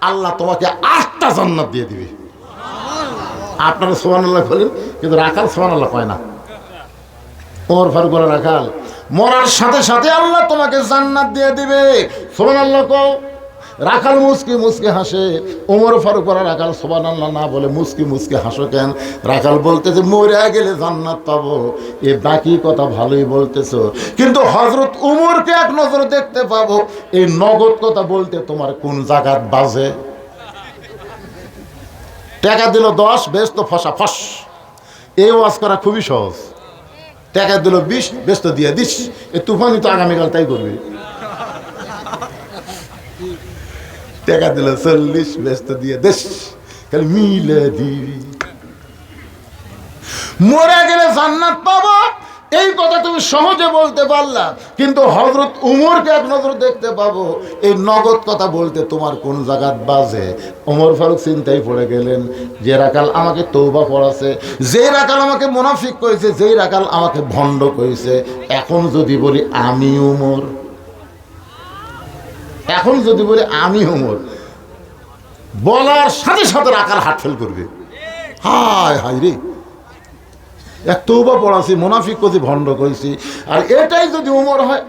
আল্লাহ তোমাকে 8টা জান্নাত দিয়ে দিবে। আপনারা সুবহানাল্লাহ বলেন, কিন্তু রাখাল সুবহানাল্লাহ কয় না। ওমর ফারুক বলে রাখাল মরার সাথে সাথে আল্লাহ তোমাকে জান্নাত দিয়ে দিবে, সুবহানাল্লাহ কও। রাখাল মুসকি মুসকি হাসে। ওমর ফারুক বলে রাখাল সুবহানাল্লাহ না বলে মুসকি মুসকি হাসো কেন? রাখাল বলতেছে মরে গেলে জান্নাত পাবো, এ বাকি কথা ভালোই বলতেছো, কিন্তু হযরত উমরকে এক নজর দেখতে পাবো, এই নগদ কথা বলতে তোমার কোন জায়গাত বাজে? টাকা দিল 10, বেশ তো ফসা ফস। এই ওয়াজ করা খুবই সহজ। টাকা দিল 20, বেশ তো দিয়ে দিস। এই তুফানি তো আগামীকাল তাই করবি। টাকা দিল 40, বেশ তো দিয়ে দিস, খালি মিলে দিবি। মরে গেলে জান্নাত পাবো, এই কথা তুমি সহজে বলতে পারলা, কিন্তু হযরত উমরকে এক নজর দেখতে পাবো, এই নগদ কথা বলতে তোমার কোন জায়গাত বাজে? ওমর ফারুক চিন্তায় পড়ে গেলেন, যে রাখাল আমাকে তওবা পড়াছে, যে রাখাল আমাকে মুনাফিক কইছে, যেই রাখাল আমাকে ভণ্ড কইছে, এখন যদি বলি আমি উমর, এখন যদি বলি আমি উমর, বলার সাথে সাথে রাখাল হাত ফেল করবে। হায় হায় রে, এক তওবা পড়াছি, মুনাফিক কইছি, ভণ্ড কইছি, আর এটাই যদি উমর হয়,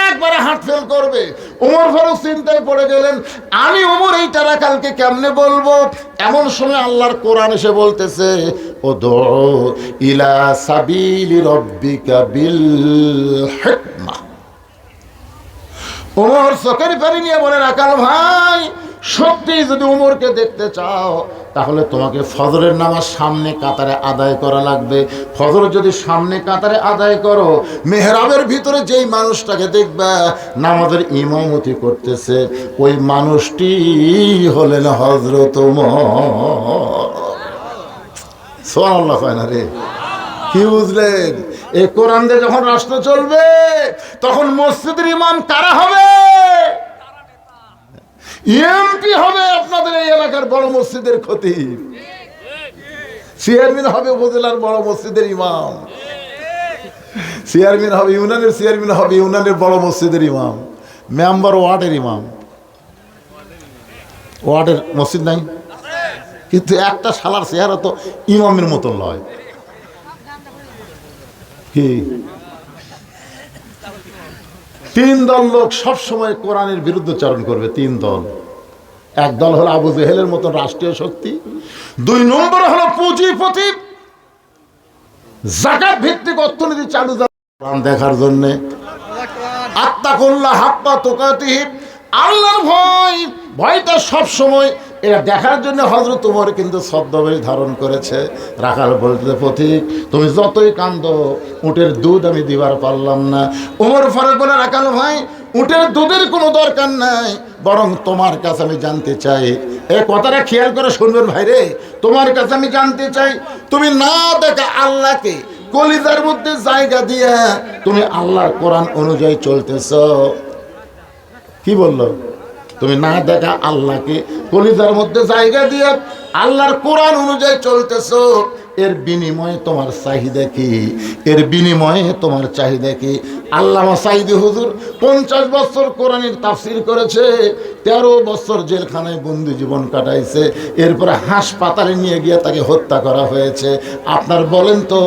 একবারে হাত ফেল করবে। ওমর ফারুক চিন্তায় পড়ে গেলেন, আমি ওমর এইটা রাখালকে কেমনে বলবো? এমন সময় আল্লাহর কোরআন এসে বলতেছে, উদউ ইলা সাবিলি রাব্বিকা বিল হিকমা। ওমর চোখের পানি নিয়ে বলে রাখাল ভাই, সত্যি যদি উমরকে দেখতে চাও তাহলে তোমাকে ফজরের নামাজ সামনে কাতারে আদায় করা লাগবে। ফজর যদি সামনে কাতারে আদায় করো, মেহরাবের ভিতরে যেই মানুষটাকে দেখবা নামাজের ইমামতি করতেছে, ওই মানুষটি হলেন হযরত ওমর। সুবহানাল্লাহ কয় না রে? কি বুঝলেন? এই কোরআন দিয়ে যখন রাষ্ট্র চলবে তখন মসজিদের ইমাম কারা হবে? এমপি হবে আপনাদের এই এলাকার বড় মসজিদের খতিব, চেয়ারম্যান হবে উপজেলার বড় মসজিদের ইমাম, চেয়ারম্যান হবে ইউনিয়নের, চেয়ারম্যান হবে ইউনিয়নের বড় মসজিদের ইমাম, মেম্বার ওয়ার্ডের ইমাম। ওয়ার্ডের মসজিদ নাই, কিন্তু একটা শালার চেহারা তো ইমামের মতন লয়। কি তিন দল লোক সবসময় কোরআনের বিরুদ্ধচারণ করবে। তিন দল। এক দল হলো আবু জেহেলের মতন রাষ্ট্রীয় শক্তি, দুই নম্বর হলো পুঁজিপতি, যাকাত ভিত্তিক অর্থনীতি চালু দেখার জন্য। আত্তাকুল্লাহ হাক্কা তুকাতিহি, আল্লাহর ভয়, ভয়টা সবসময় এরা দেখার জন্য হযরত ওমর কিন্তু ছদ্মবেশ ধারণ করেছে। রাখাল বলতে, পথিক তুমি যতই কান্দো, উটের দুধ আমি দিবার পারলাম না। ওমর ফারুক বলে, রাখাল ভাই উটের দুধের কোনো দরকার নাই, বরং তোমার কাছে আমি জানতে চাই। এই কথাটা খেয়াল করে শুনবেন ভাইরে, তোমার কাছে আমি জানতে চাই, তুমি না দেখা আল্লাহকে কলিজার মধ্যে জায়গা দিয়া তুমি আল্লাহর কোরআন অনুযায়ী চলতেছ। কি বললো? তুমি না দেখা আল্লাহকে কলিজার মধ্যে জায়গা দিয়ে আল্লাহর কোরআন অনুযায়ী চলতেছো, এর বিনিময়ে তোমার চাহিদা কি? এর বিনিময়ে তোমার চাহিদা কি? আল্লামা সাঈদী হুজুর 50 বছর কোরআনের তাফসীর করেছে, 13 বছর জেলখানায় বন্দি জীবন কাটাইছে, এরপরে হাসপাতালে নিয়ে গিয়ে তাকে হত্যা করা হয়েছে। আপনার বলেন তো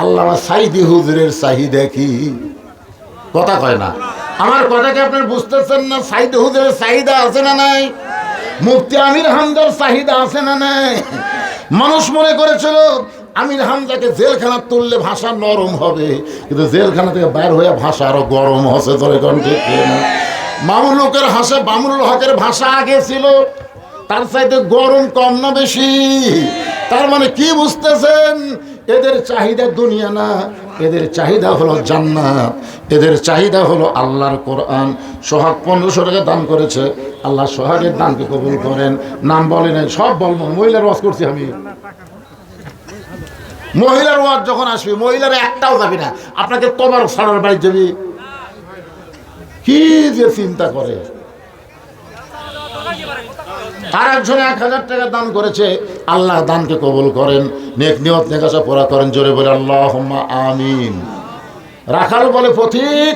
আল্লামা সাঈদী হুজুরের চাহিদা কি? কথা কয় না। আমার কথাকে আপনার বুঝতেছেন না? সাঈদী হুজুরের চাহিদা আছে না নাই? মুফতি আমির হামজার চাহিদা আছে না নাই? মানুষ মনে করেছিল আমির হামজাকে জেলখানা তুললে ভাষা নরম হবে, কিন্তু জেলখানা থেকে বাইর হয়ে ভাষা আরো গরম হচ্ছে। ধরে কোন ঠিক না? মামুনুকের হাসে বামুনুল হকের ভাষা আগে ছিল, তার চাইতে গরম কম না বেশি? তার মানে কি বুঝতেছেন? এদের চাহিদা দুনিয়া না, এদের চাহিদা হলো জান্নাত, এদের চাহিদা হলো আল্লাহর কোরআন। সোহাগ 1500 টাকা দান করেছে, আল্লাহ সোহাগের দানকে কবুল করেন। নাম বলেন, সব বলবো। মহিলার ওয়াজ করছি আমি, মহিলার ওয়াজ যখন আসবি মহিলার একটাও যাবি না, আপনাকে তোমার সারার বাড়ি যাবি। কি যে চিন্তা করে। আর একজন 1000 টাকা দান করেছে, আল্লাহ দানকে কবুল করেন, নেক নিয়ত নেকাশা পুরা করেন। জোরে বলে আল্লাহুম্মা আমিন। রাখাল বলে, পথিক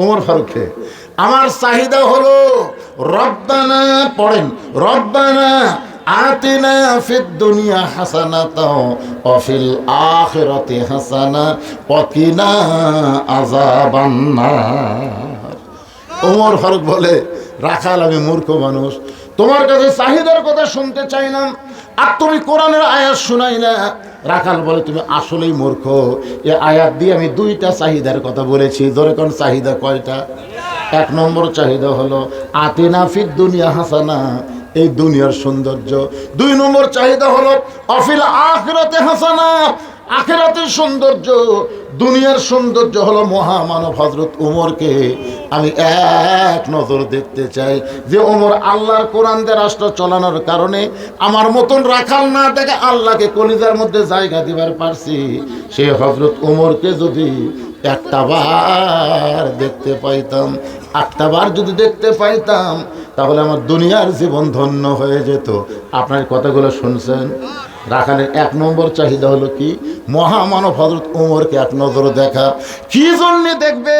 ওমর ফারুককে, আমার চাহিদা হলো রব্বানা, পড়েন, রব্বানা আতিনা ফিদ দুনিয়া হাসানাতাও ওয়া ফিল আখিরাতি হাসানা ওয়া কিনা আযাবান্নার। ওমর ফারুক বলে, রাখাল আমি মূর্খ মানুষ, তোমার কাছে চাহিদার কথা শুনতে চাই না, আর তুমি কোরআনের আয়াত শুনাই না। রাখাল বলে, তুমি আসলেই মূর্খ, এ আয়াত দিয়ে আমি 2টা চাহিদার কথা বলেছি। ধরে কোন চাহিদা কয়টা? 1 নম্বর চাহিদা হলো আতিনা ফিদ দুনিয়া হাসানা, এই দুনিয়ার সৌন্দর্য। 2 নম্বর চাহিদা হলো অফিল আখিরাতে হাসানা, আখিরাতের সৌন্দর্য। দুনিয়ার সৌন্দর্য হলো মহামানব হযরত ওমরকে আমি এক নজর দেখতে চাই, যে ওমর আল্লাহর কোরআন দিয়ে রাষ্ট্র চালানোর কারণে আমার মতন রাখাল না দেখে আল্লাহকে কলিজার মধ্যে জায়গা দিবার পারছি। সেই হযরত ওমরকে যদি একটা বার দেখতে পাইতাম, একটা বার যদি দেখতে পাইতাম, তাহলে আমার দুনিয়ার জীবন ধন্য হয়ে যেত। আপনার কথাগুলো শুনছেন? রাখালের 1 নম্বর চাহিদা হলো কি? মহামানব হযরত ওমরকে এক নজর দেখা। কি জন্য দেখবে?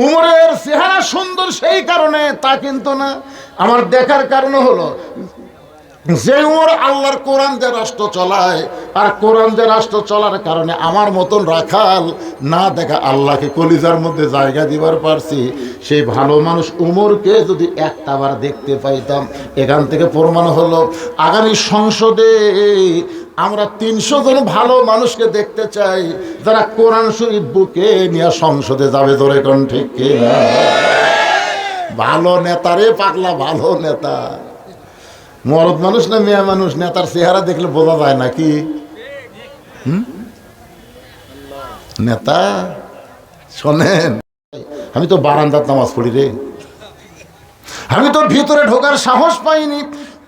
উমরের চেহারা সুন্দর সেই কারণে তা কিন্তু না, আমার দেখার কারণ হলো যে উমর আল্লাহর কোরআন দিয়ে রাষ্ট্র চলায়, আর কোরআন দিয়ে রাষ্ট্র চলার কারণে আমার মতন রাখাল না দেখা আল্লাহকে কলিজার মধ্যে জায়গা দিবার পারছি। সেই ভালো মানুষ উমরকে যদি একটাবার দেখতে পাইতাম। এখান থেকে প্রমাণ হলো আগামী সংসদে আমরা 300 জন ভালো মানুষকে দেখতে চাই, যারা কোরআন শরীফ বুকে নিয়ে সংসদে যাবে। ধরে কোন ঠিক কিনা? ভালো নেতা রে পাগলা, ভালো নেতা। মরদ মানুষ না মেয়ে মানুষ, নেতার চেহারা দেখলে বোঝা যায় নাকি নেতা? শোনেন, আমি তো বারান্দার নামাজ পড়ি রে, আমি তো ভিতরে ঢোকার সাহস পাইনি।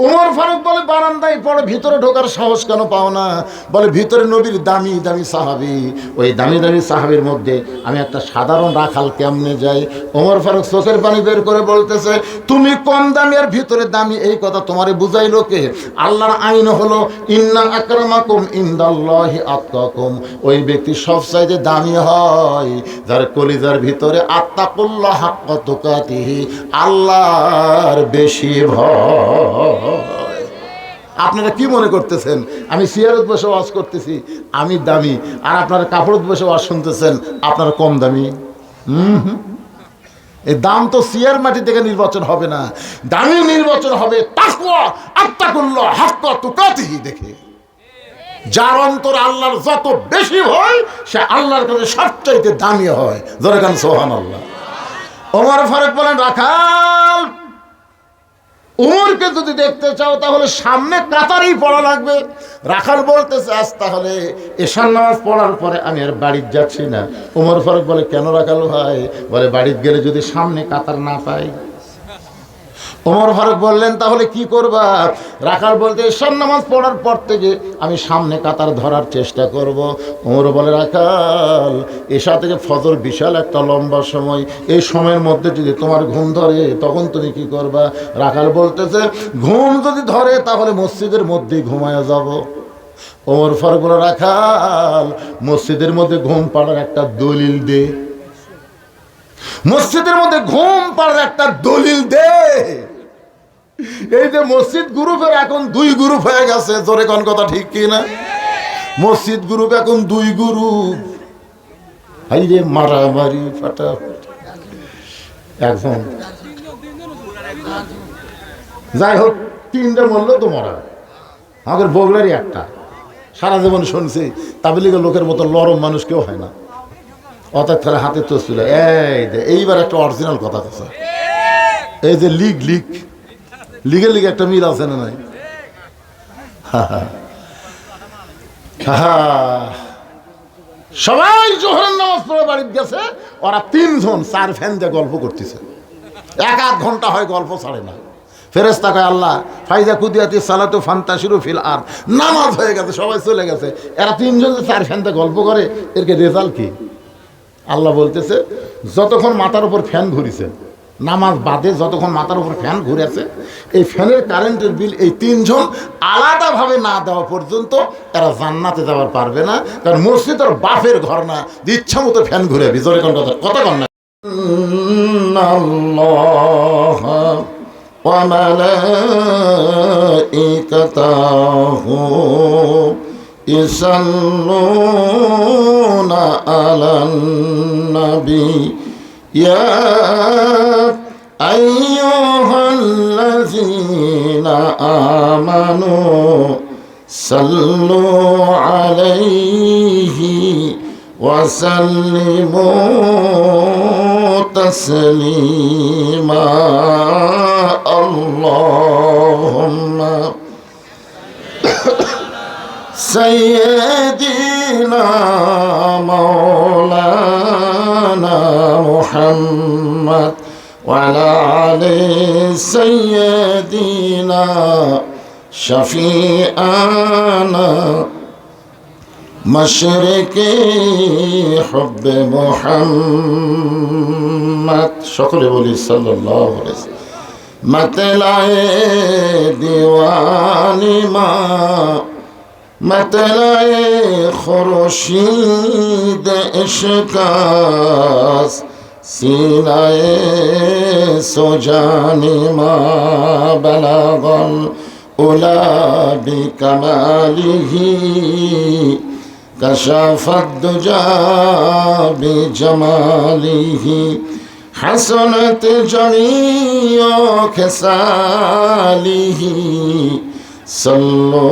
ওমর ফারুক বলে বারান্দায় পড়ে, ভিতরে ঢোকার সাহস কেন পাও না? বলে ভিতরে নবীর দামি দামি সাহাবী, ওই দামি দামি সাহাবীর মধ্যে আমি একটা সাধারণ রাখাল কেমনে যাই? ওমর ফারুক চোখের পানি বের করে বলতেছে, তুমি কম দামি আর ভিতরে দামি, এই কথা তোমারে বুঝাইলো কে? আল্লাহর আইন হলো ইন্না আকরামাকুম ইনদাল্লাহি আতকাকুম, ওই ব্যক্তি সবচাইতে দামি হয় যার কলিজার ভিতরে আত্তাকুল্লাহ হাক্কা তুকাতিহি, আল্লাহর বেশি ভয়। আপনারা কি মনে করতেছেন আমি চেয়ারত বসে ওয়াজ করতেছি আমি দামি, আর আপনারা কাপড়ত বসে ওয়াজ শুনতেছেন আপনারা কম দামি? এই দাম তো চেয়ার মাটি থেকে নির্বাচন হবে না, দামি নির্বাচন হবে তাকওয়া আত্তাকুল্লাহ হাক্কা তুকাতিহি দেখে। যার অন্তর আল্লাহর যত বেশি হয় সে আল্লাহর কাছে সবচাইতে দামি হয়। জোরে কান সুবহানাল্লাহ। ওমর ফারুক বলেন, রাখাল উমরকে যদি দেখতে চাও তাহলে সামনে কাতারেই পড়া লাগবে। রাখাল বলতেছে, আজ তাহলে এশার নামাজ পড়ার পরে আমি আর বাড়িতে যাচ্ছি না। ওমর ফারুক বলে, কেন রাখাল ভাই? বলে বাড়িতে গেলে যদি সামনে কাতার না পাই। ওমর ফারুক বললেন, তাহলে কি করবা? রাখাল বলতে, এশার নামাজ পড়ার পর থেকে আমি সামনে কাতার ধরার চেষ্টা করব। ওমর বলে, রাখাল এশা থেকে ফজর বিশাল একটা লম্বা সময়, এই সময়ের মধ্যে যদি তোমার ঘুম ধরে তখন তুমি কি করবা? রাখাল বলতেছে, ঘুম যদি ধরে তাহলে মসজিদের মধ্যেই ঘুমায় যাব। ওমর ফারুক বলে, রাখাল মসজিদের মধ্যে ঘুম পাড়ার একটা দলিল দে, মসজিদের মধ্যে ঘুম পাড়ার একটা দলিল দে। এই যে মসজিদ গ্রুপের এখন 2 গ্রুপ হয়ে গেছে, জোরে কোন কথা ঠিক কি না? মসজিদ গ্রুপ এখন 2 গ্রুপ, এই যে মারামারি ফাটাফাটি। এখন যাই হোক, 3টে মরলো তো মরা, আমাদের বগুড়ারই একটা। সারা জীবন শুনছি তাবলীগের লোকের মতো লরম মানুষ কেউ হয় না, অর্থাৎ তারা হাতে তো ছিল। এইবার একটা অরিজিনাল কথা আছে, এই যে লিগে লিগে একটা মিল আছে না নাই? সবাই জোহরের নামাজ পড়ে বাড়িতে গেছে, ওরা 3 জন 4 ফ্যান দিয়ে গল্প করতেছে, 1-1 ঘন্টা হয় গল্প ছাড়ে না। ফেরেশতা কয়, আল্লাহ ফাইজা কুদিয়াতি সালাতু ফান্তাশিরু ফিল আরদ, নামাজ হয়ে গেছে, সবাই চলে গেছে, এরা 3 জন যে 4 ফ্যান দিয়ে গল্প করে, এর রেজাল্ট কি? আল্লাহ বলতেছে, যতক্ষণ মাথার উপর ফ্যান ঘুরিছে, নামাজ বাদে যতক্ষণ মাথার উপর ফ্যান ঘুরেছে, এই ফ্যানের কারেন্টের বিল এই 3 জন আলাদাভাবে না দেওয়া পর্যন্ত এরা জান্নাতে যাওয়ার পারবে না। কারণ মসজিদ আর বাপের ঘর না, ইচ্ছা মতো ফ্যান ঘুরে ভিতরে কোন কথা কথা কন না। আল্লাহ ওয়া মালাইকাতাহু ইসাল্লুনা আলান নবী ইয়া আইয়ুহাল্লাযীনা আমানু সাল্লু আলাইহি ওয়া সাল্লিমু তাসলিমা। আল্লাহুম্মা সাইয়্যিদিনা মাওলানা মুহাম্মদ ওয়া আলা আলি সাইয়্যিদিনা শাফিআনা মাশরিকি হুব্বে মুহাম্মদ। সকলে বলি সাল্লাল্লাহু আলাইহি ওয়াসাল্লাম। मतलाए दीवानी माँ मतलाए खुर्शीद इश्कास सीनाए सुजानी माँ बलागल उला बिकमालिही कशफत दुजा बिजमालिही हसनत जमीओ खिसालिही सल्लो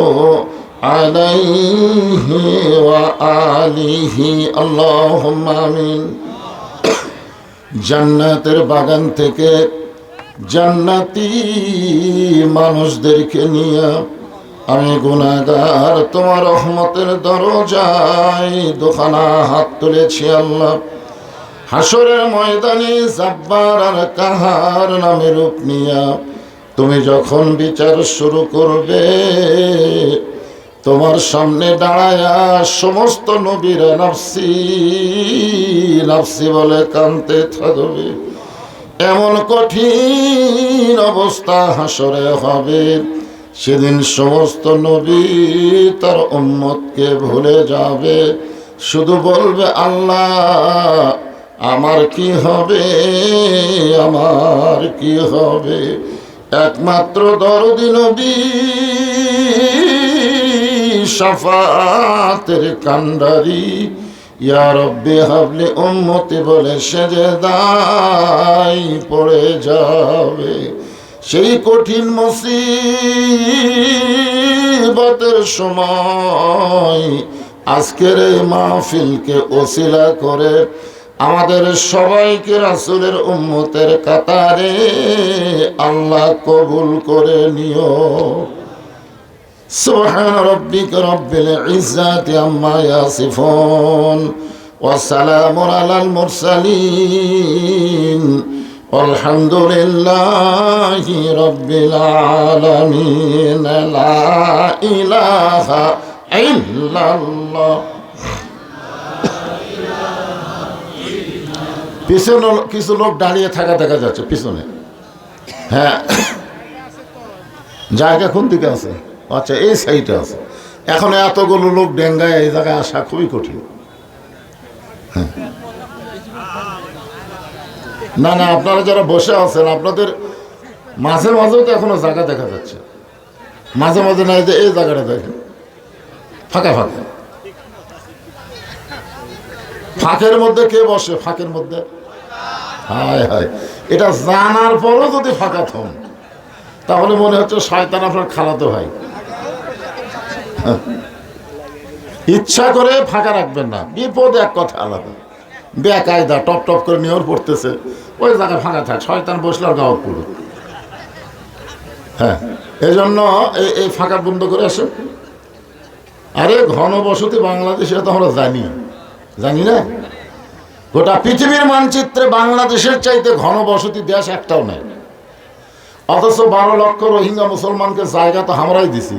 अलैहि व आलिहि अल्लाहुम्मा आमीन। জান্নাতের বাগান থেকে জান্নাতি মানুষদেরকে নিয়ে আমি গুনাহগার তোমার রহমতের দরজায় দুখানা হাত তুলেছি আল্লাহ। হাসরের ময়দানে জাব্বার আর কাহার নামে রূপ নিয়া তুমি যখন বিচার শুরু করবে, তোমার সামনে দাঁড়ায়া সমস্ত নবীরা নাফসি নাফসি বলে কাঁদতে থাকবে। এমন কঠিন অবস্থা হাসরে হবে, সেদিন সমস্ত নবী তার উম্মতকে ভুলে যাবে, শুধু বলবে আল্লাহ আমার কি হবে, আমার কি হবে। একমাত্র দরদি নবী শাফাতের কান্ডারি ইয়া রব্বি হাবলি উম্মতি বলে সেজদায় পড়ে যাবে। সেই কঠিন মুসিবতের সময় আজকের এই মাহফিলকে ওসিলা করে আমাদের সবাইকে রাসূলের উম্মতের কাতারে আল্লাহ কবুল করে নিও। সুবহান রাব্বিকা রাব্বিল ইজ্জাতি আম্মা ইয়াসিফুন ওয়া সালামুন আলাল মুরসালিন আলহামদুলিল্লাহি রাব্বিল আলামিন। লা ইলাহা ইল্লাল্লাহ। পিছনে কিছু লোক দাঁড়িয়ে থাকা দেখা যাচ্ছে পিছনে। হ্যাঁ, জায়গা কোন দিকে আছে? আচ্ছা, এই সাইডে আছে। এখন এতগুলো লোক ডেঙ্গায় এই জায়গায় আসা খুবই কঠিন। হ্যাঁ, না না, আপনারা যারা বসে আছেন আপনাদের মাঝে মাঝেও তো এখনো জায়গা দেখা যাচ্ছে, মাঝে মাঝে নাই যে এই জায়গাটা দেখেন ফাঁকা ফাঁকা। ফাঁকের মধ্যে কে বসে? ফাঁকের মধ্যে হায় হায়, এটা জানার পরও যদি ফাঁকা থন তাহলে মনে হচ্ছে শয়তান আপনার খালাতো ভাই। ইচ্ছা করে ফাঁকা রাখবেন না, বিপদ এক কথা আলাদা। বেকায়দা টপ টপ করে নিয়র পড়তেছে, ওই জায়গায় ফাঁকা থাক, শয়তান বসলে আর গাওয়াত পড়ুক। হ্যাঁ, এই জন্য এই ফাঁকা বন্ধ করে আসেন। আরে ঘনবসতি বাংলাদেশে তো আমরা জানি না। গোটা পৃথিবীর মানচিত্রে বাংলাদেশের চাইতে ঘনবসতি দেশ একটাও নাই। অথচ 12 লক্ষ রোহিঙ্গা মুসলমানকে জায়গা তো আমরাই দিছি।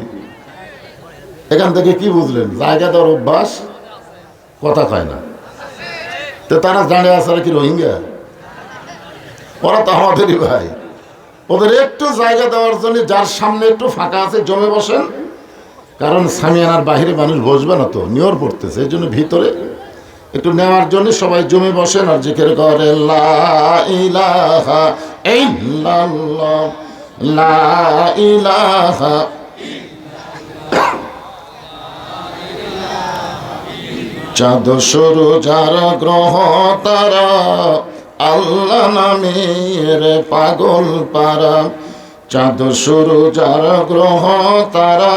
এখান থেকে কি বুঝলেন? জায়গা দেওয়ার অভ্যাস কথা কয় না, তো তারা জানে আছে কি রোহিঙ্গা? ওরা তো আমাদেরই ভাই। ওদের একটু জায়গা দেওয়ার জন্য যার সামনে একটু ফাঁকা আছে জমে বসেন, কারণ সামিয়ানার বাহিরে মানুষ বসবে না তো, নিয়র পড়তেছে, এই জন্য ভিতরে একটু নেওয়ার জন্য সবাই জমে বসেন আর জিকির করে লা ইলাহা ইল্লাল্লাহ, লা ইলাহা। চাঁদ সূর্য যার গ্রহ তারা আল্লাহ নামের পাগল পারা। চাঁদ সূর্য যার গ্রহ তারা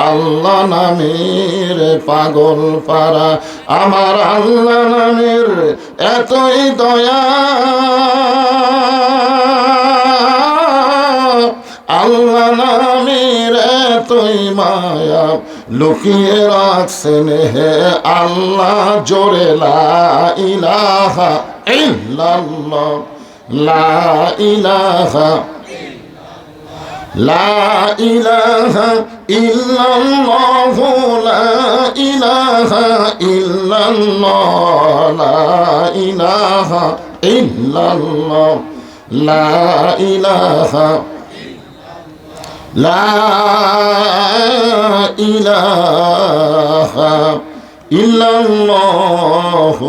আল্লাহ নামের পাগল পারা। আমার আল্লাহ নামের এতই দয়া, আল্লাহ নামের এতই মায়া, লুকিয়ে রাখছেন হে আল্লাহ জোরে লা ইলাহা ইল্লাল্লাহ, লা ইলাহা, লা ইলাহা ইল্লাল্লাহ, লা ইলাহা ইল্লাল্লাহ, লা ইলাহা ইল্লাল্লাহ, লা ইলাহা, লা ইলাহা ইল্লাল্লাহ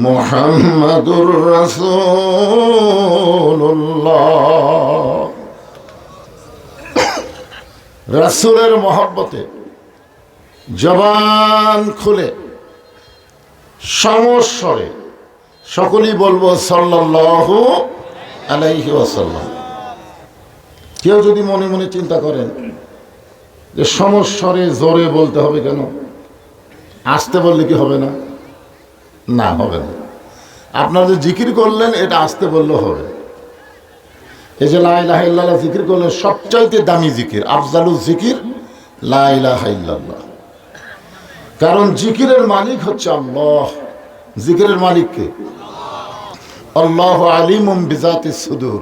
মুহাম্মাদুর রাসূলুল্লাহ। রাসূলের মহব্বতে জবান খুলে সমস্বরে সকলেই বলবো সাল্লাল্লাহু আলাইহি ওয়াসাল্লাম। কেউ যদি মনে মনে চিন্তা করেন যে সমস্বরে জোরে বলতে হবে কেন, আসতে বললে কি হবে না? না, হবে না। আপনারা যে জিকির করলেন এটা আসতে বললেও হবে। এই যে লা ইলাহা ইল্লাল্লাহ জিকির করলেন, সবচাইতে দামি জিকির, আফজালুল জিকির লা ইলাহা ইল্লাল্লাহ। কারণ জিকিরের মালিক হচ্ছে আল্লাহ। জিকিরের মালিক কে? আল্লাহ আলিমুম বিজাতিস সুদূর।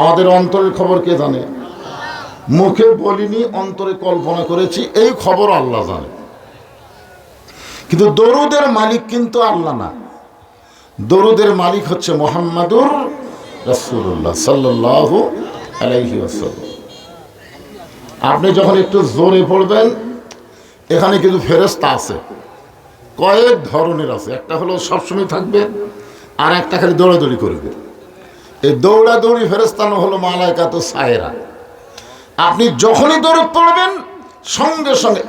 আমাদের অন্তরের খবর কে জানে? মুখে বলিনি, অন্তরে কল্পনা করেছি, এই খবর আল্লাহ জানে। কিন্তু দরুদের মালিক কিন্তু আল্লাহ না, দরুদের মালিক হচ্ছে মুহাম্মাদুর রাসূলুল্লাহ সাল্লাল্লাহু আলাইহি ওয়াসাল্লাম। আপনি যখন একটু জোরে পড়বেন, এখানে কিন্তু ফেরেশতা আছে, কয়েক ধরনের আছে। একটা হলো সবসময় থাকবে, আর একটা খালি দৌড়াদৌড়ি করবে। এই দৌড়াদৌড়ি ফেরেশতা হলো মালায়েকাতুস সায়রা। আপনি যখনই দরুদ পড়বেন, সঙ্গে সঙ্গে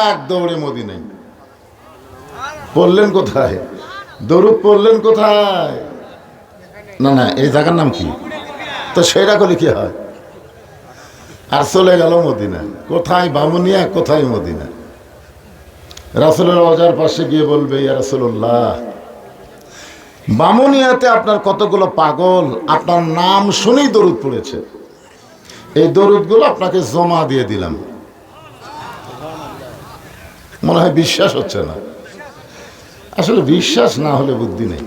এক দৌড়ে মদিনায়। পড়লেন কোথায়? দরুদ পড়লেন কোথায়? না না, এই জায়গার নাম কি? তো সেটা করলে কি হয়? আর চলে গেল মদিনায়। কোথায়? বামুনিয়া, কোথায়? মদিনা। রাসূলের রওজার পাশে গিয়ে বলবে, ইয়া রাসূলুল্লাহ, বামুনিয়াতে আপনার কতগুলো পাগল আপনার নাম শুনেই দরুদ পড়েছে, এই দরুদগুলো আপনাকে জমা দিয়ে দিলাম। মনে হয় বিশ্বাস হচ্ছে না। আসলে বিশ্বাস না হলে বুদ্ধি নেই।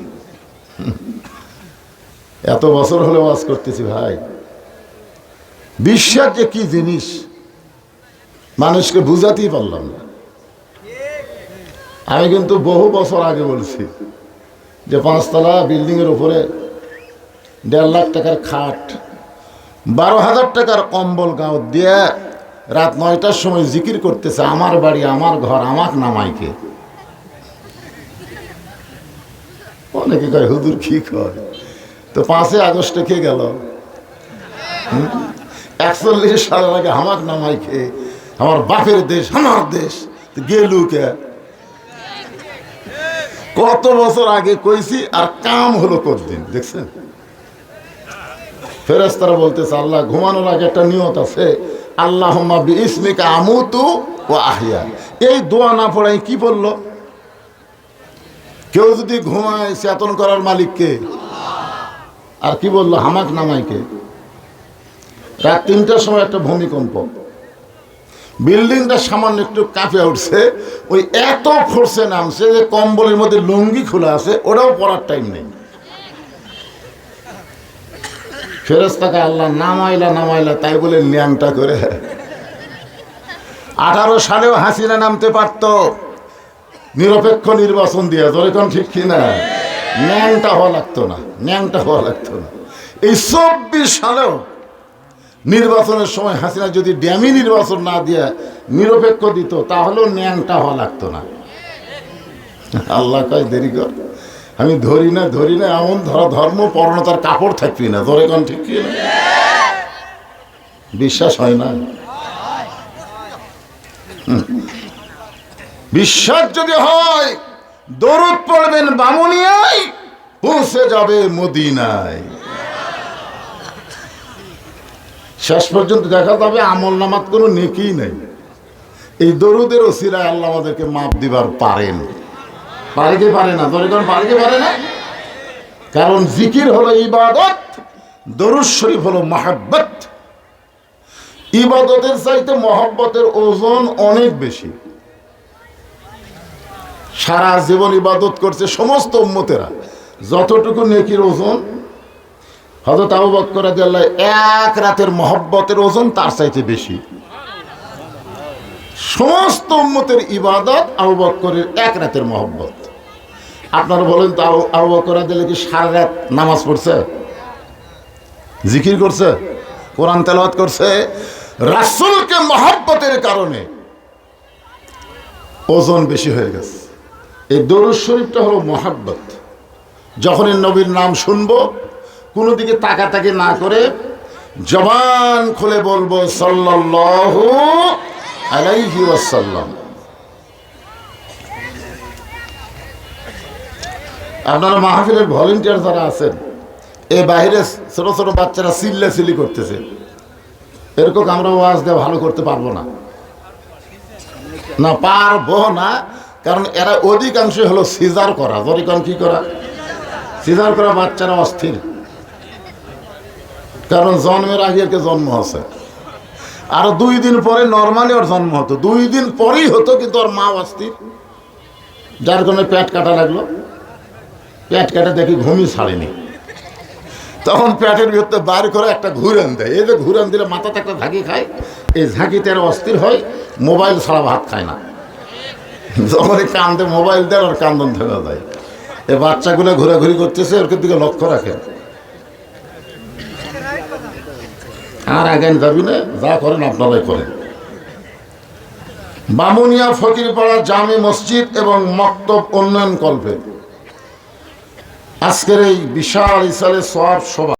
এত বছর হলে ওয়াজ করতেছি ভাই, বিশ্বাস যে কি জিনিস মানুষকে বুঝাতেই পারলাম না। আমি কিন্তু বহু বছর আগে বলছি যে 5 তলা বিল্ডিং এর উপরে 1.5 লাখ টাকার খাট, 12,000 টাকার কম্বল গাঁও দিয়ে রাত 9টার সময় জিকির করতেছে, আমার বাড়ি, আমার ঘর, আমাক নামাইকে। অনেকে কয় হুজুর কি কয়? তো 5 আগস্টে কে গেল? 41 সালের আগে আমাক নামাইকে, আমার বাপের দেশ, আমার দেশ, গেলু কে? কত বছর আগে কইছি, আর কাম হলো কতদিন দেখছেন? ফেরেশতারা বলতেছে, আল্লাহ ঘুমানোর আগে একটা নিয়ত আছে, আল্লাহুম্মা বিইসমিকা আমুতু ওয়া আহইয়া। এই দোয়া না পড়াই কি বললো? কেউ যদি ঘুমায়, চেতন করার মালিক কে? আর কি বললো? হামাক নামাইকে। রাত 3টার সময় একটা ভূমিকম্প, বিল্ডিংটা সামান্য একটু কাঁপে উঠছে, ওই এত ফোর্সে নামছে যে কম্বলের মধ্যে লুঙ্গি খোলা আছে, ওটাও পরার টাইম নেই। ফেরেশতাকে আল্লাহ নামাইলা নামাইলা, তাই বলে ন্যাংটা করে। 18 সালেও হাসিনা নামতে পারত নিরপেক্ষ নির্বাচন দিয়ে, যখন ঠিক কিনা? ন্যাংটা হওয়া লাগতো না, ন্যাংটা হওয়া লাগতো না। এই 24 সালেও নির্বাচনের সময় হাসিনা যদি ড্যামি নির্বাচন না দিয়ে নিরপেক্ষ দিত, তাহলেও ন্যাংটা হওয়া লাগতো না। আল্লাহ কয় দেরি কর, আমি ধরি না এমন ধর্ম পরণতার কাপড় থাকবি না, ধরে কোন ঠিক কি না? বিশ্বাস হয় না? বিশ্বাস যদি হয়, দরুদ পড়বেন বামুনিয়ায়, পৌঁছে যাবে মদিনায়। শেষ পর্যন্ত দেখা যাবে আমল নামাত কোনো নেকি নেই। এই দরুদের ওসিলায় আল্লাহ আমাদেরকে মাপ দিবার পারেন। পারে কি পারে না? ধরে কোন পারে কি পারে না? কারণ জিকির হলো ইবাদত, দরুদ শরীফ হলো মহব্বত। ইবাদতের চাইতে মহব্বতের ওজন অনেক বেশি। সারা জীবন ইবাদত করছে সমস্ত উম্মতেরা, যতটুকু নেকির ওজন হযরত আবু বকর রাদিয়াল্লাহু এক রাতের মহব্বতের ওজন তার চাইতে বেশি। সমস্ত উম্মতের ইবাদত আবু বকরের এক রাতের মহব্বত। আপনারা বলেন তো, আবু বকর রাদিয়াল্লাহু কি সারা রাত নামাজ পড়ছে, জিকির করছে, কোরআন তেলাওয়াত করছে? রাসূলকে মহব্বতের কারণে ওজন বেশি হয়ে গেছে। এই দরুদ শরীফটা হলো মহব্বত। যখন এই নবীর নাম শুনবো, কোনো দিকে তাকাতাকি না করে জবান খুলে বলবো সাল্লাল্লাহু আলাইহি ওয়াসাল্লাম। আপনারা মাহফিলের ভলেন্টিয়ার যারা আছেন, এই বাইরে ছোট ছোট বাচ্চারা চিল্লাচিল্লি করতেছে, এরকম আমরা ওয়াজ দিয়ে ভালো করতে পারবো না, না পারবো না। কারণ এরা অধিকাংশ হলো সিজার করা, জরিকান কি করা, সিজার করা বাচ্চারা অস্থির, কারণ জন্মের আগে একে জন্ম আছে। আর 2 দিন পরে নর্মালি ওর জন্ম হতো, 2 দিন পরেই হতো, কিন্তু ওর মা অস্থির, যার কারণে পেট কাটা লাগলো। পেট কাটা দেখি ঘুমই ছাড়েনি, তখন পেটের ভিতরে বার করে একটা ঘুরান দেয়। এই যে ঘুরান দিলে মাথাতে একটা ঝাঁকি খায়, এই ঝাঁকিতে আর অস্থির হয়, মোবাইল ছাড়া ভাত খায় না। যখন এই কান্দে মোবাইল দেয় ওর কান্দন থাকা যায়। এই বাচ্চাগুলো ঘোরাঘুরি করতেছে, ওর দিকে লক্ষ্য রাখে। আর আগে যাবি না, যা করেন আপনারাই করেন। বামুনিয়া ফকিরপাড়া জামে মসজিদ এবং মক্তব উন্নয়ন কল্পে আজকের এই বিশাল ইসালে সওয়াব সভা